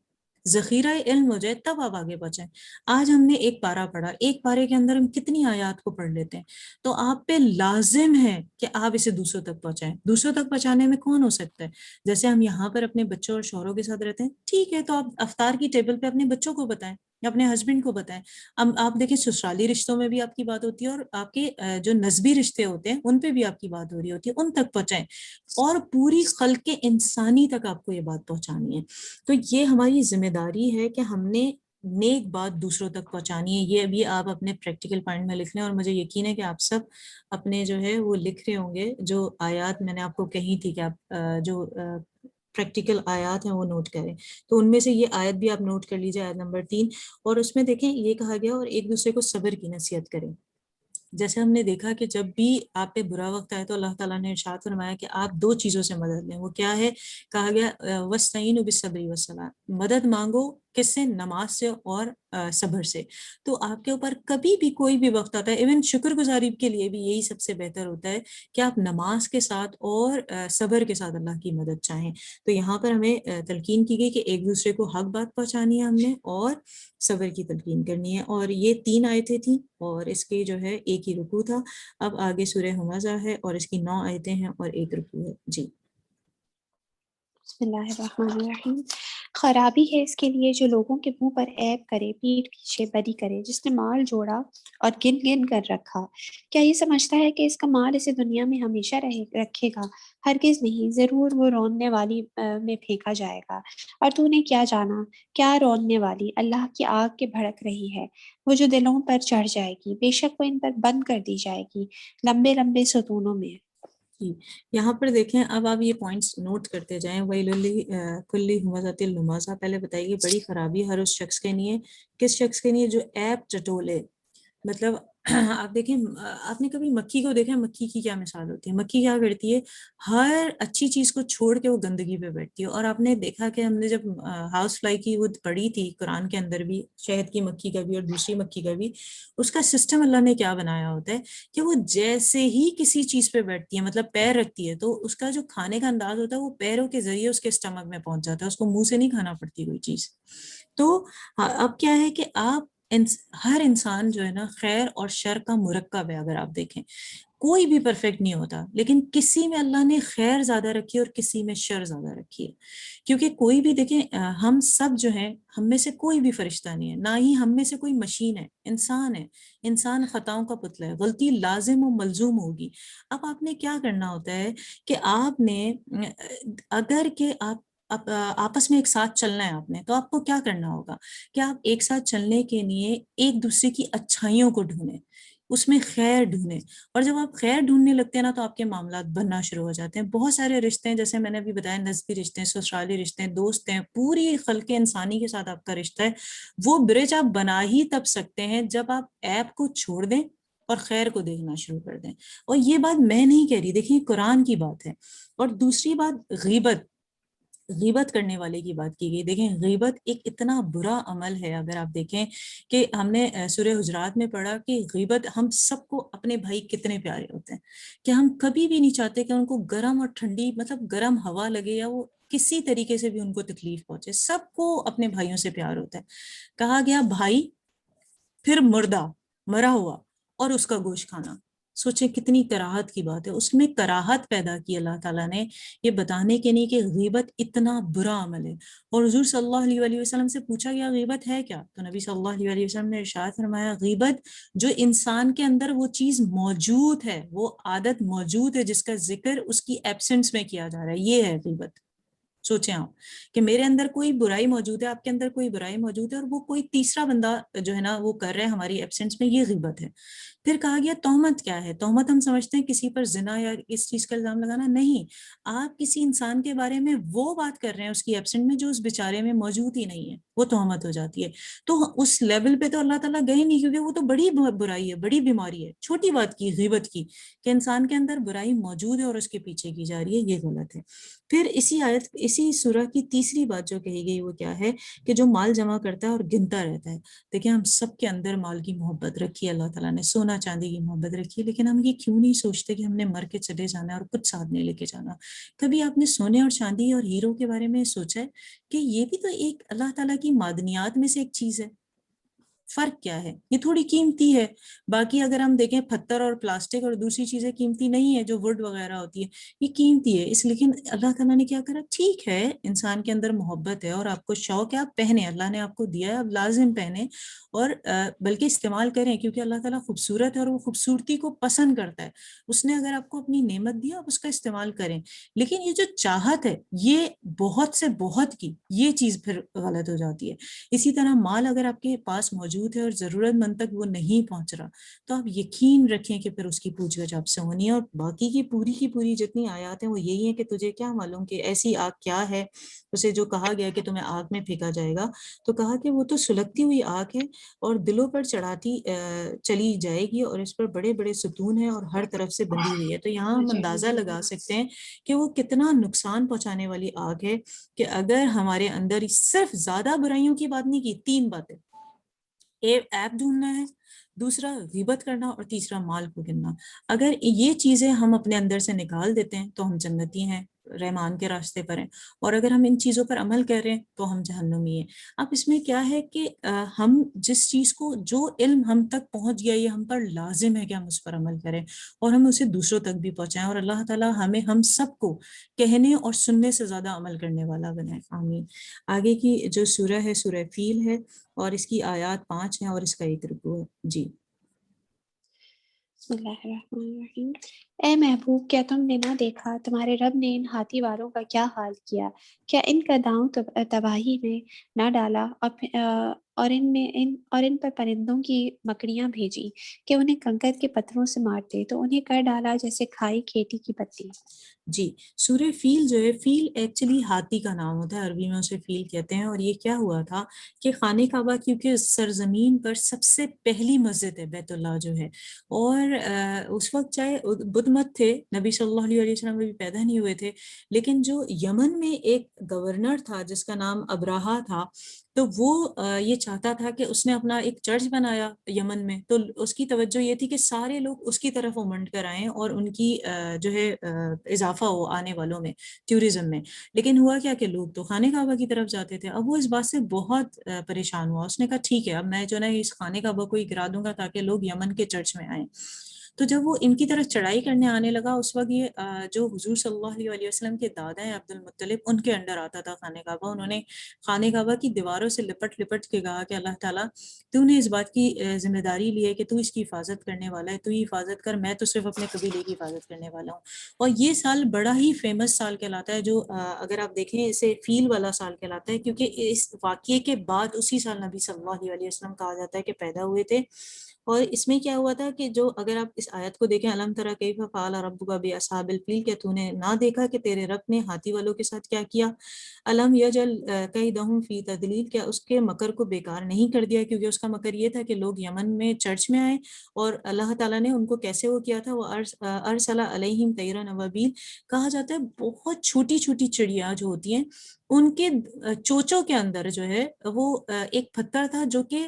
ذخیرہ علم ہو جائے تب آپ آگے پہنچیں. آج ہم نے ایک پارہ پڑھا، ایک پارے کے اندر ہم کتنی آیات کو پڑھ لیتے ہیں. تو آپ پہ لازم ہے کہ آپ اسے دوسروں تک پہنچائیں. دوسروں تک پہنچانے میں کون ہو سکتا ہے؟ جیسے ہم یہاں پر اپنے بچوں اور شوہروں کے ساتھ رہتے ہیں، ٹھیک ہے، تو آپ افطار کی ٹیبل پہ اپنے بچوں کو بتائیں یا اپنے ہسبینڈ کو بتائیں. اب آپ دیکھیں سسرالی رشتوں میں بھی آپ کی بات ہوتی ہے اور آپ کے جو نسبی رشتے ہوتے ہیں ان پہ بھی آپ کی بات ہو رہی ہوتی ہے، ان تک پہنچائیں. اور پوری خلق انسانی تک آپ کو یہ بات پہنچانی ہے. تو یہ ہماری ذمہ داری ہے کہ ہم نے نیک بات دوسروں تک پہنچانی ہے. یہ بھی آپ اپنے پریکٹیکل پوائنٹ میں لکھ لیں، اور مجھے یقین ہے کہ آپ سب اپنے جو ہے وہ لکھ رہے ہوں گے. جو آیات میں نے آپ کو کہی تھی کہ آپ جو پریکٹیکل آیات ہیں وہ نوٹ کریں، تو ان میں سے یہ آیت بھی آپ نوٹ کر لیجیے، آیت نمبر 3. اور اس میں دیکھیں یہ کہا گیا اور ایک دوسرے کو صبر کی نصیحت کریں. جیسے ہم نے دیکھا کہ جب بھی آپ پہ برا وقت آئے تو اللہ تعالیٰ نے ارشاد فرمایا کہ آپ 2 چیزوں سے مدد لیں. وہ کیا ہے؟ کہا گیا وَاسْتَعِینُوا بِالصَّبْرِ وَالصَّلَاةِ، مدد مانگو کس سے؟ نماز سے اور صبر سے. تو آپ کے اوپر کبھی بھی کوئی بھی وقت آتا ہے، ایون شکر گزاری کے لیے بھی یہی سب سے بہتر ہوتا ہے کہ آپ نماز کے ساتھ اور صبر کے ساتھ اللہ کی مدد چاہیں. تو یہاں پر ہمیں تلقین کی گئی کہ ایک دوسرے کو حق بات پہنچانی ہے ہم نے، اور صبر کی تلقین کرنی ہے. اور یہ 3 آیتیں تھیں اور اس کے جو ہے ایک ہی رکوع تھا. اب آگے سورہ ہمزہ ہے اور اس کی 9 آیتیں ہیں اور ایک رکوع ہے. جی بسم اللہ الرحمن الرحیم. خرابی ہے اس کے لیے جو لوگوں کے منہ پر عیب کرے، پیٹھ پیچھے بدی کرے، جس نے مال جوڑا اور گن گن کر رکھا. کیا یہ سمجھتا ہے کہ اس کا مال اسے دنیا میں ہمیشہ رکھے گا؟ ہرگز نہیں، ضرور وہ روننے والی میں پھینکا جائے گا. اور تو نے کیا جانا، کیا روننے والی اللہ کی آگ کے بھڑک رہی ہے، وہ جو دلوں پر چڑھ جائے گی. بے شک وہ ان پر بند کر دی جائے گی لمبے لمبے ستونوں میں. جی یہاں پر دیکھیں، اب آپ یہ پوائنٹس نوٹ کرتے جائیں. وَيْلٌ لِكُلِّ ہُمَزَةٍ لُمَزَةٍ، پہلے بتائیے کہ بڑی خرابی ہر اس شخص کے لیے. کس شخص کے لیے؟ جو ایپ چٹولے. مطلب آپ دیکھیں، آپ نے کبھی مکھی کو دیکھا؟ مکھی کی کیا مثال ہوتی ہے؟ مکھی کیا کرتی ہے؟ ہر اچھی چیز کو چھوڑ کے وہ گندگی پہ بیٹھتی ہے. اور آپ نے دیکھا کہ ہم نے جب ہاؤس فلائی کی وہ پڑھی تھی قرآن کے اندر بھی، شہد کی مکھی کا بھی اور دوسری مکھی کا بھی، اس کا سسٹم اللہ نے کیا بنایا ہوتا ہے کہ وہ جیسے ہی کسی چیز پہ بیٹھتی ہے، مطلب پیر رکھتی ہے، تو اس کا جو کھانے کا انداز ہوتا ہے وہ پیروں کے ذریعے اس کے اسٹمک میں پہنچ جاتا ہے، اس کو منہ سے نہیں کھانا پڑتی کوئی چیز. تو اب کیا ہے کہ آپ ہر انسان جو ہے نا خیر اور شر کا مرکب ہے. اگر آپ دیکھیں کوئی بھی پرفیکٹ نہیں ہوتا، لیکن کسی میں اللہ نے خیر زیادہ رکھی ہے اور کسی میں شر زیادہ رکھی ہے. کیونکہ کوئی بھی دیکھیں، ہم سب جو ہیں، ہم میں سے کوئی بھی فرشتہ نہیں ہے، نہ ہی ہم میں سے کوئی مشین ہے، انسان ہے. انسان خطاؤں کا پتلا ہے، غلطی لازم و ملزوم ہوگی. اب آپ نے کیا کرنا ہوتا ہے کہ آپ نے اگر کہ آپ آپس میں ایک ساتھ چلنا ہے آپ نے، تو آپ کو کیا کرنا ہوگا کہ آپ ایک ساتھ چلنے کے لیے ایک دوسرے کی اچھائیوں کو ڈھونڈیں، اس میں خیر ڈھونڈیں، اور جب آپ خیر ڈھونڈنے لگتے ہیں نا تو آپ کے معاملات بننا شروع ہو جاتے ہیں. بہت سارے رشتے ہیں، جیسے میں نے ابھی بتایا، نسبی رشتے ہیں، سسرالی رشتے ہیں، دوست ہیں، پوری خلق انسانی کے ساتھ آپ کا رشتہ ہے. وہ برج آپ بنا ہی تب سکتے ہیں جب آپ ایپ کو چھوڑ دیں اور خیر کو دیکھنا شروع کر دیں. اور یہ بات میں نہیں کہہ رہی، دیکھیں قرآن کی بات ہے. اور دوسری بات، غیبت کرنے والے کی بات کی گئی. دیکھیں غیبت ایک اتنا برا عمل ہے. اگر آپ دیکھیں کہ ہم نے سورہ حجرات میں پڑھا کہ غیبت، ہم سب کو اپنے بھائی کتنے پیارے ہوتے ہیں کہ ہم کبھی بھی نہیں چاہتے کہ ان کو گرم اور ٹھنڈی، مطلب گرم ہوا لگے یا وہ کسی طریقے سے بھی ان کو تکلیف پہنچے. سب کو اپنے بھائیوں سے پیار ہوتا ہے. کہا گیا بھائی، پھر مردہ، مرا ہوا، اور اس کا گوشت کھانا. سوچیں کتنی کراہت کی بات ہے. اس میں کراہت پیدا کی اللہ تعالیٰ نے، یہ بتانے کے نہیں کہ غیبت اتنا برا عمل ہے. اور حضور صلی اللہ علیہ وآلہ وسلم سے پوچھا گیا غیبت ہے کیا، تو نبی صلی اللہ علیہ وآلہ وسلم نے ارشاد فرمایا، غیبت جو انسان کے اندر وہ چیز موجود ہے، وہ عادت موجود ہے جس کا ذکر اس کی ایبسنس میں کیا جا رہا ہے، یہ ہے غیبت. سوچیں آپ کہ میرے اندر کوئی برائی موجود ہے، آپ کے اندر کوئی برائی موجود ہے، اور وہ کوئی تیسرا بندہ جو ہے نا وہ کر رہے ہیں ہماری ایبسنس میں، یہ غیبت ہے. پھر کہا گیا تہمت کیا ہے. تہمت ہم سمجھتے ہیں کسی پر زنا یا اس چیز کا الزام لگانا. نہیں، آپ کسی انسان کے بارے میں وہ بات کر رہے ہیں اس کی ایبسنٹ میں جو اس بیچارے میں موجود ہی نہیں ہے، وہ تہمت ہو جاتی ہے. تو اس لیول پہ تو اللہ تعالیٰ گئے نہیں، کیونکہ وہ تو بڑی برائی ہے، بڑی بیماری ہے. چھوٹی بات کی غیبت کی کہ انسان کے اندر برائی موجود ہے اور اس کے پیچھے کی جا رہی ہے، یہ غلط ہے. پھر اسی سورہ کی تیسری بات جو کہی گئی وہ کیا ہے کہ جو مال جمع کرتا ہے اور گنتا رہتا ہے. دیکھیں ہم سب کے اندر مال کی محبت رکھی ہے اللہ تعالیٰ نے، سونا چاندی کی محبت رکھی ہے، لیکن ہم یہ کیوں نہیں سوچتے کہ ہم نے مر کے چلے جانا ہے اور کچھ ساتھ نہیں لے کے جانا. کبھی آپ نے سونے اور چاندی اور ہیرو کے بارے میں سوچا ہے کہ یہ بھی تو ایک اللہ تعالیٰ کی معدنیات میں سے ایک چیز ہے. فرق کیا ہے؟ یہ تھوڑی قیمتی ہے. باقی اگر ہم دیکھیں پتھر اور پلاسٹک اور دوسری چیزیں قیمتی نہیں ہے، جو وڈ وغیرہ ہوتی ہے، یہ قیمتی ہے. اس لیکن اللہ تعالیٰ نے کیا کرا، ٹھیک ہے انسان کے اندر محبت ہے اور آپ کو شوق ہے، آپ پہنے، اللہ نے آپ کو دیا ہے، آپ لازم پہنے اور بلکہ استعمال کریں، کیونکہ اللہ تعالیٰ خوبصورت ہے اور وہ خوبصورتی کو پسند کرتا ہے. اس نے اگر آپ کو اپنی نعمت دیا، آپ اس کا استعمال کریں. لیکن یہ جو چاہت ہے، یہ بہت سے بہت کی، یہ چیز پھر غلط ہو جاتی ہے. اسی طرح مال اگر آپ کے پاس موجود ہے اور ضرورت مند تک وہ نہیں پہنچ رہا، تو آپ یقین رکھیں کہ پھر اس کی پوچھ گچھ آپ سے ہونی ہے. اور باقی کی پوری جتنی آیات ہیں وہ یہی ہیں کہ تجھے کیا معلوم کہ ایسی آگ کیا ہے. اسے جو کہا گیا کہ تمہیں آگ میں پھینکا جائے گا، تو کہا کہ وہ تو سلگتی ہوئی آگ ہے اور دلوں پر چڑھاتی چلی جائے گی، اور اس پر بڑے بڑے ستون ہیں اور ہر طرف سے بندھی ہوئی ہے. تو یہاں ہم اندازہ لگا سکتے ہیں کہ وہ کتنا نقصان پہنچانے والی آگ ہے. کہ اگر ہمارے اندر صرف زیادہ برائیوں کی بات نہیں کی، تین باتیں، ایپ ڈھونڈنا ہے، دوسرا غیبت کرنا، اور تیسرا مال کو گننا. اگر یہ چیزیں ہم اپنے اندر سے نکال دیتے ہیں تو ہم جنتی ہیں، رحمان کے راستے پر ہیں. اور اگر ہم ان چیزوں پر عمل کر رہے ہیں تو ہم جہنمی ہیں. اب اس میں کیا ہے کہ ہم جس چیز کو، جو علم ہم تک پہنچ گیا، یہ ہم پر لازم ہے کہ ہم اس پر عمل کریں اور ہم اسے دوسروں تک بھی پہنچائیں. اور اللہ تعالیٰ ہم سب کو کہنے اور سننے سے زیادہ عمل کرنے والا بنائے. آمین. آگے کی جو سورہ ہے سورہ فیل ہے، اور اس کی آیات 5 ہیں اور اس کا 1 رکوع ہے. جی. بسم اللہ الرحمن الرحیم۔ اے محبوب، کیا تم نے نہ دیکھا تمہارے رب نے ان ہاتھی والوں کا کیا حال کیا؟ کیا ان کا داؤں تباہی میں نہ ڈالا اور ان پر پرندوں کی مکڑیاں بھیجی کہ انہیں کنکر کے پتھروں سے مارتے، تو انہیں کر ڈالا جیسے کھائی کھیتی کی پتی۔ جی. سورہ فیل جو ہے، فیل ایکچولی ہاتھی کا نام ہوتا ہے، عربی میں اسے فیل کہتے ہیں. اور یہ کیا ہوا تھا کہ خانہ کعبہ کیونکہ سرزمین پر سب سے پہلی مسجد ہے بیت اللہ جو ہے، اور اس وقت چاہے بدھ مت تھے، نبی صلی اللہ علیہ وسلم بھی پیدا نہیں ہوئے تھے، لیکن جو یمن میں ایک گورنر تھا جس کا نام ابراہا تھا، تو وہ یہ چاہتا تھا کہ اس نے اپنا ایک چرچ بنایا یمن میں. تو اس کی توجہ یہ تھی کہ سارے لوگ اس کی طرف امنڈ کر آئیں اور ان کی جو ہے اضافہ ہو آنے والوں میں، ٹورزم میں. لیکن ہوا کیا کہ لوگ تو خانہ کعبہ کی طرف جاتے تھے. اب وہ اس بات سے بہت پریشان ہوا. اس نے کہا ٹھیک ہے، اب میں جو نا اس خانہ کعبہ کو ہی گرا دوں گا تاکہ لوگ یمن کے چرچ میں آئیں. تو جب وہ ان کی طرف چڑھائی کرنے آنے لگا اس وقت یہ جو حضور صلی اللہ علیہ وسلم کے دادا ہیں عبد المطلب، ان کے انڈر آتا تھا خانہ کعبہ. انہوں نے خانہ کعبہ کی دیواروں سے لپٹ لپٹ کے کہا کہ اللہ تعالیٰ تو نے اس بات کی ذمہ داری لی ہے کہ تو اس کی حفاظت کرنے والا ہے، تو ہی حفاظت کر، میں تو صرف اپنے قبیلے کی حفاظت کرنے والا ہوں. اور یہ سال بڑا ہی فیمس سال کہلاتا ہے، جو اگر آپ دیکھیں اسے فیل والا سال کہلاتا ہے، کیونکہ اس واقعے کے بعد اسی سال نبی صلی اللہ علیہ وسلم کہا جاتا ہے کہ پیدا ہوئے تھے. اور اس میں کیا ہوا تھا کہ جو اگر آپ اس آیت کو دیکھیں، الم تری کیف فعل ربک باصحاب الفیل، کہ تو نے نہ دیکھا کہ تیرے رب نے ہاتھی والوں کے ساتھ کیا کیا. الم یجل کیدہم فی تدلیل، کیا اس کے مکر کو بیکار نہیں کر دیا، کیونکہ اس کا مکر یہ تھا کہ لوگ یمن میں چرچ میں آئے اور اللہ تعالیٰ نے ان کو کیسے وہ کیا تھا، وہ ارسل علیہم طیرا ابابیل. کہا جاتا ہے بہت چھوٹی چھوٹی چڑیا جو ہوتی ہیں ان کے چوچوں کے اندر جو ہے وہ ایک پتھر تھا، جو کہ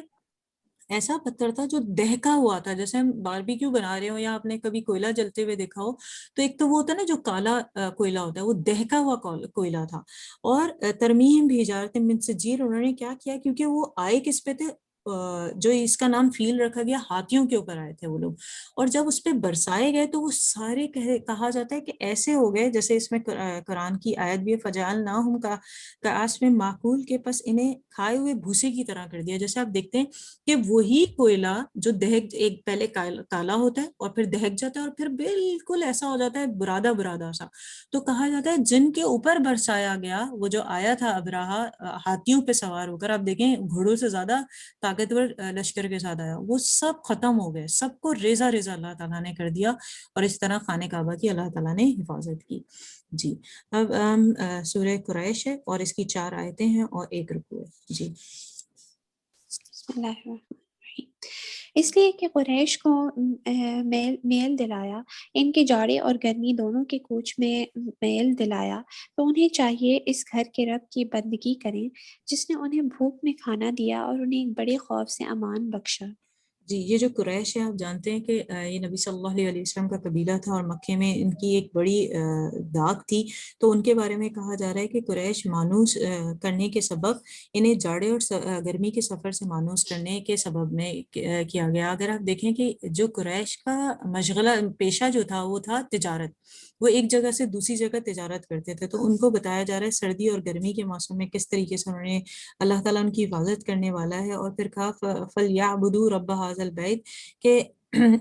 ایسا پتھر تھا جو دہکا ہوا تھا. جیسے ہم باربیکیو بنا رہے ہو یا آپ نے کبھی کوئلہ جلتے ہوئے دیکھا ہو، تو ایک تو وہ ہوتا ہے نا جو کالا کوئلہ ہوتا ہے، وہ دہکا ہوا کوئلہ تھا. اور ترمیم بھی حجارت من سجیل، انہوں نے کیا کیا، کیونکہ وہ آئے کس پہ تھے، جو اس کا نام فیل رکھا گیا، ہاتھیوں کے اوپر آئے تھے وہ لوگ. اور جب اس پہ برسائے گئے تو وہ سارے کہا جاتا ہے کہ ایسے ہو گئے جیسے اس میں قرآن کی آیت بھی فجعلناہم کعصف معقول، کے پس انہیں کھائے ہوئے بھوسے کی طرح کر دیا. جیسے آپ دیکھتے ہیں کہ وہی کوئلہ جو دہک ایک پہلے کالا ہوتا ہے اور پھر دہک جاتا ہے اور پھر بالکل ایسا ہو جاتا ہے برادہ برادہ سا. تو کہا جاتا ہے جن کے اوپر برسایا گیا، وہ جو آیا تھا ابراہا ہاتھیوں پہ سوار ہو کر، آپ دیکھیں گھوڑوں سے زیادہ طاقتور لشکر کے ساتھ آیا، وہ سب ختم ہو گئے، سب کو ریزہ ریزہ اللہ تعالیٰ نے کر دیا. اور اس طرح خانہ کعبہ کی اللہ تعالیٰ نے حفاظت کی. جی اب سورہ قریش ہے اور اس کی 4 آیتیں ہیں اور 1 رکوع ہے. جی بسم اللہ الرحمن الرحیم. اس لیے کہ قریش کو میل دلایا، ان کے جاڑے اور گرمی دونوں کے کوچ میں میل دلایا، تو انہیں چاہیے اس گھر کے رب کی بندگی کریں جس نے انہیں بھوک میں کھانا دیا اور انہیں ایک بڑے خوف سے امان بخشا. جی یہ جو قریش ہے، آپ جانتے ہیں کہ یہ نبی صلی اللہ علیہ وسلم کا قبیلہ تھا اور مکے میں ان کی ایک بڑی داغ تھی. تو ان کے بارے میں کہا جا رہا ہے کہ قریش مانوس کرنے کے سبب انہیں جاڑے اور گرمی کے سفر سے مانوس کرنے کے سبب میں کیا گیا. اگر آپ دیکھیں کہ جو قریش کا مشغلہ پیشہ جو تھا وہ تھا تجارت، وہ ایک جگہ سے دوسری جگہ تجارت کرتے تھے. تو ان کو بتایا جا رہا ہے سردی اور گرمی کے موسم میں کس طریقے سے انہوں نے اللہ تعالیٰ ان کی حفاظت کرنے والا ہے. اور پھر کہا فَلْيَعْبُدُوا رَبَّ هَٰذَا الْبَيْتِ، کہ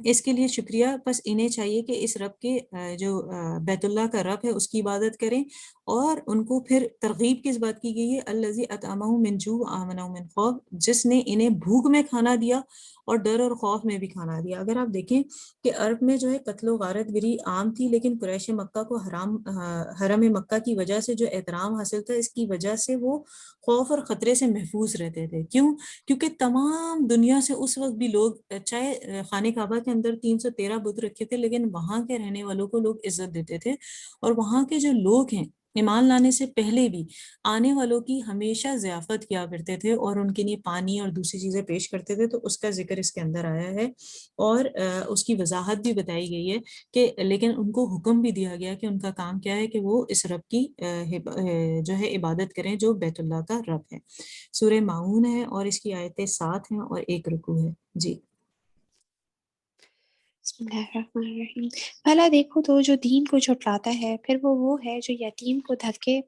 اس کے لیے شکریہ، بس انہیں چاہیے کہ اس رب کے جو بیت اللہ کا رب ہے اس کی عبادت کریں. اور ان کو پھر ترغیب کس بات کی گئی ہے، الذی اطعمہم من جوع وآمنہم من خوف، جس نے انہیں بھوک میں کھانا دیا اور ڈر اور خوف میں بھی کھانا دیا. اگر آپ دیکھیں کہ عرب میں جو ہے قتل و غارت گری عام تھی، لیکن قریش مکہ کو حرم مکہ کی وجہ سے جو احترام حاصل تھا، اس کی وجہ سے وہ خوف اور خطرے سے محفوظ رہتے تھے. کیوں؟ کیونکہ تمام دنیا سے اس وقت بھی لوگ، چاہے خانہ کعبہ کے اندر 313 بت رکھے تھے، لیکن وہاں کے رہنے والوں کو لوگ عزت دیتے تھے. اور وہاں کے جو لوگ ہیں ایمان لانے سے پہلے بھی آنے والوں کی ہمیشہ ضیافت کیا کرتے تھے اور ان کے لیے پانی اور دوسری چیزیں پیش کرتے تھے. تو اس کا ذکر اس کے اندر آیا ہے اور اس کی وضاحت بھی بتائی گئی ہے کہ لیکن ان کو حکم بھی دیا گیا کہ ان کا کام کیا ہے کہ وہ اس رب کی جو ہے عبادت کریں جو بیت اللہ کا رب ہے. سورہ معون ہے اور اس کی آیتیں 7 ہیں اور 1 رکوع ہے. جی بسم اللہ الرحمن الرحیم. بھلا دیکھو تو جو دین کو جھٹلاتا ہے، پھر وہ ہے جو یتیم کو دھکے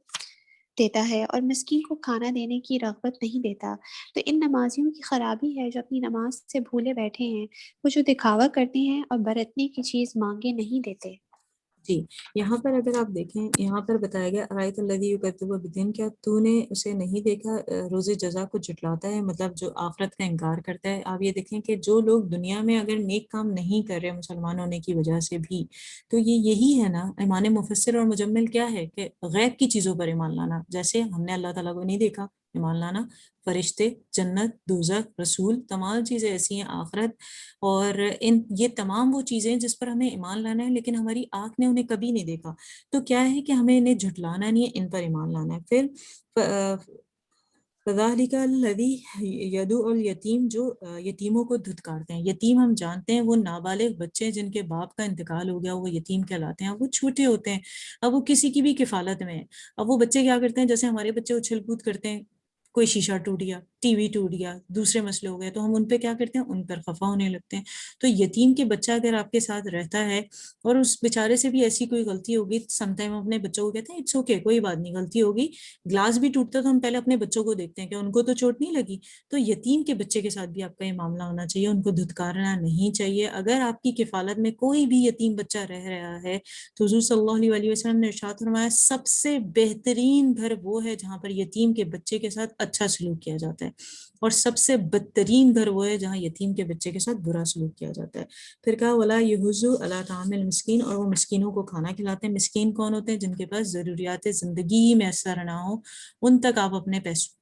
دیتا ہے اور مسکین کو کھانا دینے کی رغبت نہیں دیتا. تو ان نمازیوں کی خرابی ہے جو اپنی نماز سے بھولے بیٹھے ہیں، وہ جو دکھاوا کرتے ہیں اور برتنے کی چیز مانگے نہیں دیتے. جی یہاں پر اگر آپ دیکھیں، یہاں پر بتایا گیا ارایت الذی یکذب بالدین، کیا تو نے اسے نہیں دیکھا روز جزا کو جھٹلاتا ہے، مطلب جو آخرت کا انکار کرتا ہے. آپ یہ دیکھیں کہ جو لوگ دنیا میں اگر نیک کام نہیں کر رہے مسلمان ہونے کی وجہ سے بھی، تو یہ یہی ہے نا ایمان مفسر اور مجمل کیا ہے کہ غیب کی چیزوں پر ایمان لانا. جیسے ہم نے اللہ تعالیٰ کو نہیں دیکھا، ایمان لانا فرشتے، جنت، دوزخ، رسول، تمام چیزیں ایسی ہیں، آخرت، اور یہ تمام وہ چیزیں جس پر ہمیں ایمان لانا ہے لیکن ہماری آنکھ نے انہیں کبھی نہیں دیکھا. تو کیا ہے کہ ہمیں انہیں جھٹلانا نہیں ہے، ان پر ایمان لانا ہے. پھر فَذَلِكَ الَّذِي يَدُعُ الْيَتِيمَ، جو یتیموں کو دھتکارتے ہیں. یتیم ہم جانتے ہیں وہ نابالغ بچے جن کے باپ کا انتقال ہو گیا، وہ یتیم کہلاتے ہیں. اب وہ چھوٹے ہوتے ہیں، اب وہ کسی کی بھی کفالت میں ہیں. اب وہ بچے کیا کرتے ہیں، جیسے ہمارے بچے اچھل کود کرتے ہیں، کوئی شیشہ ٹوٹ گیا ٹی وی ٹوٹ گیا، دوسرے مسئلے ہو گئے، تو ہم ان پہ کیا کرتے ہیں، ان پر خفا ہونے لگتے ہیں. تو یتیم کے بچہ اگر آپ کے ساتھ رہتا ہے اور اس بیچارے سے بھی ایسی کوئی غلطی ہوگی، سم ٹائم اپنے بچوں کو کہتے ہیں اٹس اوکے، کوئی بات نہیں، غلطی ہوگی، گلاس بھی ٹوٹتا تو ہم پہلے اپنے بچوں کو دیکھتے ہیں کہ ان کو تو چوٹ نہیں لگی. تو یتیم کے بچے کے ساتھ بھی آپ کا یہ معاملہ ہونا چاہیے، ان کو دھتکارنا نہیں چاہیے. اگر آپ کی کفالت میں کوئی بھی یتیم بچہ رہ رہا ہے تو حضور صلی اللہ علیہ وسلم نے ارشاد فرمایا سب سے بہترین گھر وہ ہے جہاں پر یتیم کے بچے کے ساتھ اچھا سلوک کیا جاتا ہے، اور سب سے بدترین گھر وہ ہے جہاں یتیم کے بچے کے ساتھ برا سلوک کیا جاتا ہے. پھر کہا ولا یحض علی طعام المسکین، اور وہ مسکینوں کو کھانا کھلاتے ہیں. مسکین کون ہوتے ہیں؟ جن کے پاس ضروریات زندگی ہی میسر نہ ہو، ان تک آپ اپنے پیسوں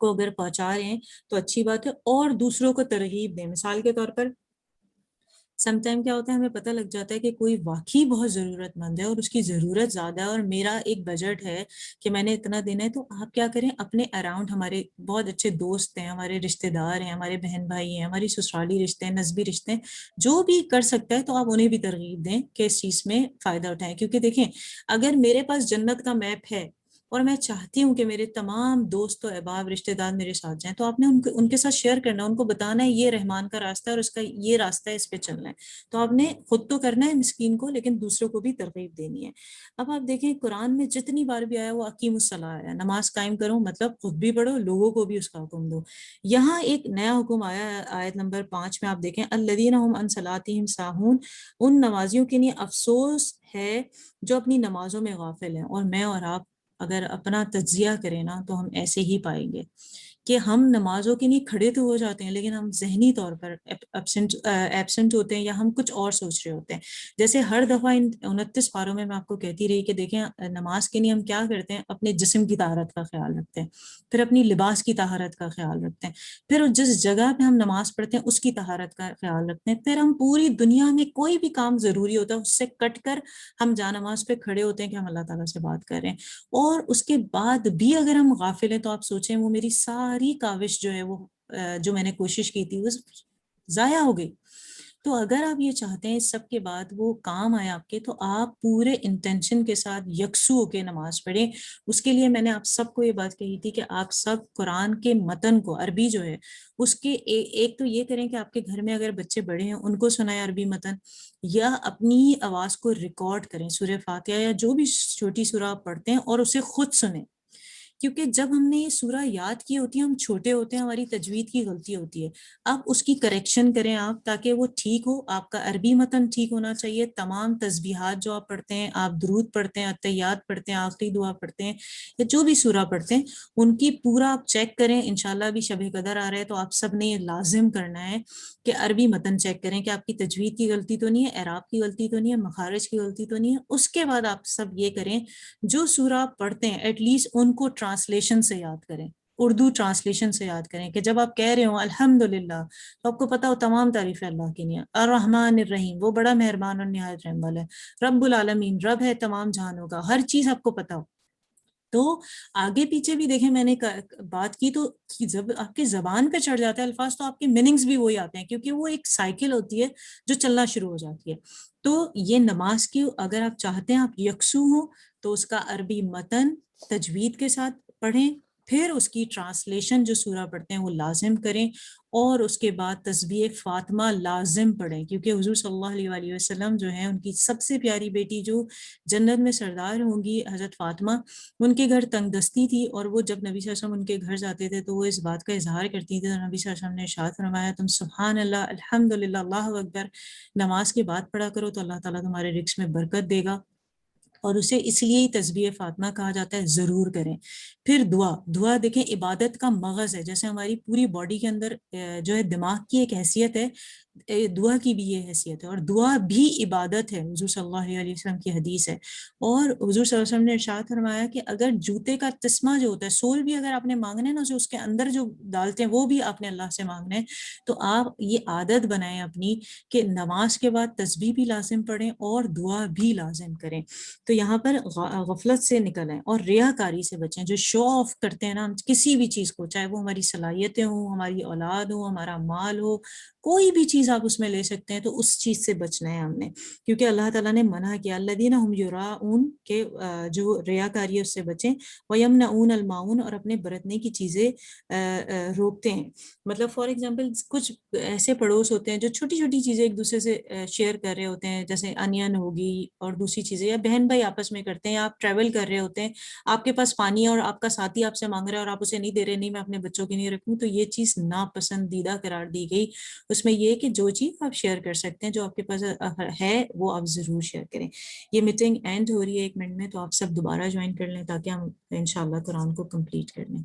کو اگر پہنچا رہے ہیں تو اچھی بات ہے، اور دوسروں کو ترغیب دیں. مثال کے طور پر سم ٹائم کیا ہوتا ہے، ہمیں پتہ لگ جاتا ہے کہ کوئی واقعی بہت ضرورت مند ہے اور اس کی ضرورت زیادہ ہے اور میرا ایک بجٹ ہے کہ میں نے اتنا دینا ہے، تو آپ کیا کریں، اپنے اراؤنڈ ہمارے بہت اچھے دوست ہیں، ہمارے رشتہ دار ہیں، ہمارے بہن بھائی ہیں، ہماری سسرالی رشتے ہیں، نسبی رشتے ہیں، جو بھی کر سکتا ہے تو آپ انہیں بھی ترغیب دیں کہ اس چیز میں فائدہ اٹھائیں. کیونکہ دیکھیں اگر میرے پاس جنت کا میپ ہے اور میں چاہتی ہوں کہ میرے تمام دوست و احباب رشتہ دار میرے ساتھ جائیں، تو آپ نے ان کے ساتھ شیئر کرنا، ان کو بتانا ہے یہ رحمان کا راستہ ہے اور اس کا یہ راستہ ہے، اس پہ چلنا ہے. تو آپ نے خود تو کرنا ہے مسکین کو، لیکن دوسروں کو بھی ترغیب دینی ہے. اب آپ دیکھیں قرآن میں جتنی بار بھی آیا وہ اقیم الصلاۃ آیا، نماز قائم کرو، مطلب خود بھی پڑھو، لوگوں کو بھی اس کا حکم دو. یہاں ایک نیا حکم آیا ہے آیت نمبر 5 میں، آپ دیکھیں الذین هم عن صلاتهم ساہون، ان نمازیوں کے لیے افسوس ہے جو اپنی نمازوں میں غافل ہیں. اور میں اور آپ اگر اپنا تجزیہ کریں نا تو ہم ایسے ہی پائیں گے کہ ہم نمازوں کے لیے کھڑے تو ہو جاتے ہیں لیکن ہم ذہنی طور پر ایبسنٹ ہوتے ہیں، یا ہم کچھ اور سوچ رہے ہوتے ہیں. جیسے ہر دفعہ ان 29 پاروں میں آپ کو کہتی رہی کہ دیکھیں نماز کے لیے ہم کیا کرتے ہیں، اپنے جسم کی طہارت کا خیال رکھتے ہیں، پھر اپنی لباس کی طہارت کا خیال رکھتے ہیں، پھر جس جگہ پہ ہم نماز پڑھتے ہیں اس کی طہارت کا خیال رکھتے ہیں، پھر ہم پوری دنیا میں کوئی بھی کام ضروری ہوتا ہے اس سے کٹ کر ہم جا نماز پہ کھڑے ہوتے ہیں کہ ہم اللہ تعالیٰ سے بات کر رہے ہیں. اور اس کے بعد بھی اگر ہم غافل ہیں تو آپ سوچیں وہ میری ساری کاوش جو ہے وہ جو میں نے کوشش کی تھی وہ ضائع ہو گئی. تو اگر آپ یہ چاہتے ہیں اس سب کے بعد وہ کام آئے آپ کے، تو آپ پورے انٹینشن کے ساتھ یکسو ہو کے نماز پڑھیں. اس کے لیے میں نے آپ سب کو یہ بات کہی تھی کہ آپ سب قرآن کے متن کو، عربی جو ہے اس کے ایک تو یہ کریں کہ آپ کے گھر میں اگر بچے بڑے ہیں ان کو سنائیں عربی متن، یا اپنی آواز کو ریکارڈ کریں سورہ فاتحہ یا جو بھی چھوٹی سورہ آپ پڑھتے ہیں اور اسے خود سنیں. کیونکہ جب ہم نے یہ سورہ یاد کی ہوتی ہے ہم چھوٹے ہوتے ہیں، ہماری تجوید کی غلطی ہوتی ہے، اب اس کی کریکشن کریں آپ تاکہ وہ ٹھیک ہو. آپ کا عربی متن ٹھیک ہونا چاہیے، تمام تسبیحات جو آپ پڑھتے ہیں، آپ درود پڑھتے ہیں، اتحیات پڑھتے ہیں، آخری دعا پڑھتے ہیں، یا جو بھی سورہ پڑھتے ہیں ان کی پورا آپ چیک کریں. انشاءاللہ ابھی شب قدر آ رہا ہے تو آپ سب نے یہ لازم کرنا ہے کہ عربی متن چیک کریں کہ آپ کی تجوید کی غلطی تو نہیں ہے، اعراب کی غلطی تو نہیں ہے، مخارج کی غلطی تو نہیں ہے. اس کے بعد آپ سب یہ کریں جو سورہ پڑھتے ہیں ایٹ لیسٹ ان کو ٹرانسلیشن سے یاد کریں، اردو ٹرانسلیشن سے یاد کریں کہ جب آپ کہہ رہے ہوں الحمدللہ تو آپ کو پتا ہو تمام تعریف اللہ کی نہیں. الرحمن الرحیم، وہ بڑا مہربان اور نہایت رحم والا ہے. رب العالمین، رب ہے تمام جہانوں کا، ہر چیز آپ کو پتا ہو. تو آگے پیچھے بھی دیکھیں میں نے بات کی تو جب آپ کی زبان پہ چڑھ جاتا ہے الفاظ تو آپ کے میننگز بھی وہی آتے ہیں، کیونکہ وہ ایک سائیکل ہوتی ہے جو چلنا شروع ہو جاتی ہے. تو یہ نماز کی اگر آپ چاہتے ہیں آپ یکسو ہوں تو اس کا عربی متن تجوید کے ساتھ پڑھیں، پھر اس کی ٹرانسلیشن جو سورہ پڑھتے ہیں وہ لازم کریں، اور اس کے بعد تسبیح فاطمہ لازم پڑھیں. کیونکہ حضور صلی اللہ علیہ وآلہ وسلم جو ہیں ان کی سب سے پیاری بیٹی جو جنت میں سردار ہوں گی حضرت فاطمہ، ان کے گھر تنگ دستی تھی، اور وہ جب نبی صلی اللہ علیہ وسلم ان کے گھر جاتے تھے تو وہ اس بات کا اظہار کرتی تھی. تو نبی صلی اللہ علیہ وسلم نے ارشاد فرمایا تم سبحان اللہ، الحمدللہ، اللہ اکبر نماز کے بعد پڑھا کرو تو اللہ تعالیٰ تمہارے رزق میں برکت دے گا. اور اسے اس لیے تسبیح فاطمہ کہا جاتا ہے، ضرور کریں. پھر دعا دیکھیں عبادت کا مغز ہے، جیسے ہماری پوری باڈی کے اندر جو ہے دماغ کی ایک حیثیت ہے، دعا کی بھی یہ حیثیت ہے، اور دعا بھی عبادت ہے. حضور صلی اللہ علیہ وسلم کی حدیث ہے، اور حضور صلی اللہ علیہ وسلم نے ارشاد فرمایا کہ اگر جوتے کا تسمہ جو ہوتا ہے، سول بھی اگر آپ نے مانگنا ہے نا، جو اس کے اندر جو ڈالتے ہیں وہ بھی آپ نے اللہ سے مانگنا ہے. تو آپ یہ عادت بنائیں اپنی کہ نماز کے بعد تسبیح بھی لازم پڑھیں اور دعا بھی لازم کریں. تو یہاں پر غفلت سے نکلیں اور ریاکاری سے بچیں. جو شو آف کرتے ہیں نا کسی بھی چیز کو، چاہے وہ ہماری صلاحیتیں ہوں، ہماری اولاد ہو، ہمارا مال ہو، کوئی بھی چیز آپ اس میں لے سکتے ہیں، تو اس چیز سے بچنا ہے ہم نے، کیونکہ اللہ تعالیٰ نے منع کیا الذین هم یراؤن کہ جو ریاکاری ہے اس سے بچیں، ویمنعون الماعون اور اپنے برتنے کی چیزیں روکتے ہیں. مطلب فار ایگزامپل کچھ ایسے پڑوس ہوتے ہیں جو چھوٹی چھوٹی چیزیں ایک دوسرے سے شیئر کر رہے ہوتے ہیں، جیسے انین ہوگی اور دوسری چیزیں، یا بہن بھائی آپس میں کرتے ہیں، یا آپ ٹریول کر رہے ہوتے ہیں، آپ کے پاس پانی ہے اور آپ کا ساتھی آپ سے مانگ رہا ہے اور آپ اسے نہیں دے رہے، نہیں میں اپنے بچوں کی نہیں رکھوں، تو یہ چیز ناپسندیدہ قرار دی گئی. اس میں یہ ہے کہ جو چیز آپ شیئر کر سکتے ہیں، جو آپ کے پاس ہے وہ آپ ضرور شیئر کریں. یہ میٹنگ اینڈ ہو رہی ہے 1 منٹ میں، تو آپ سب دوبارہ جوائن کر لیں تاکہ ہم انشاءاللہ قرآن کو کمپلیٹ کر لیں.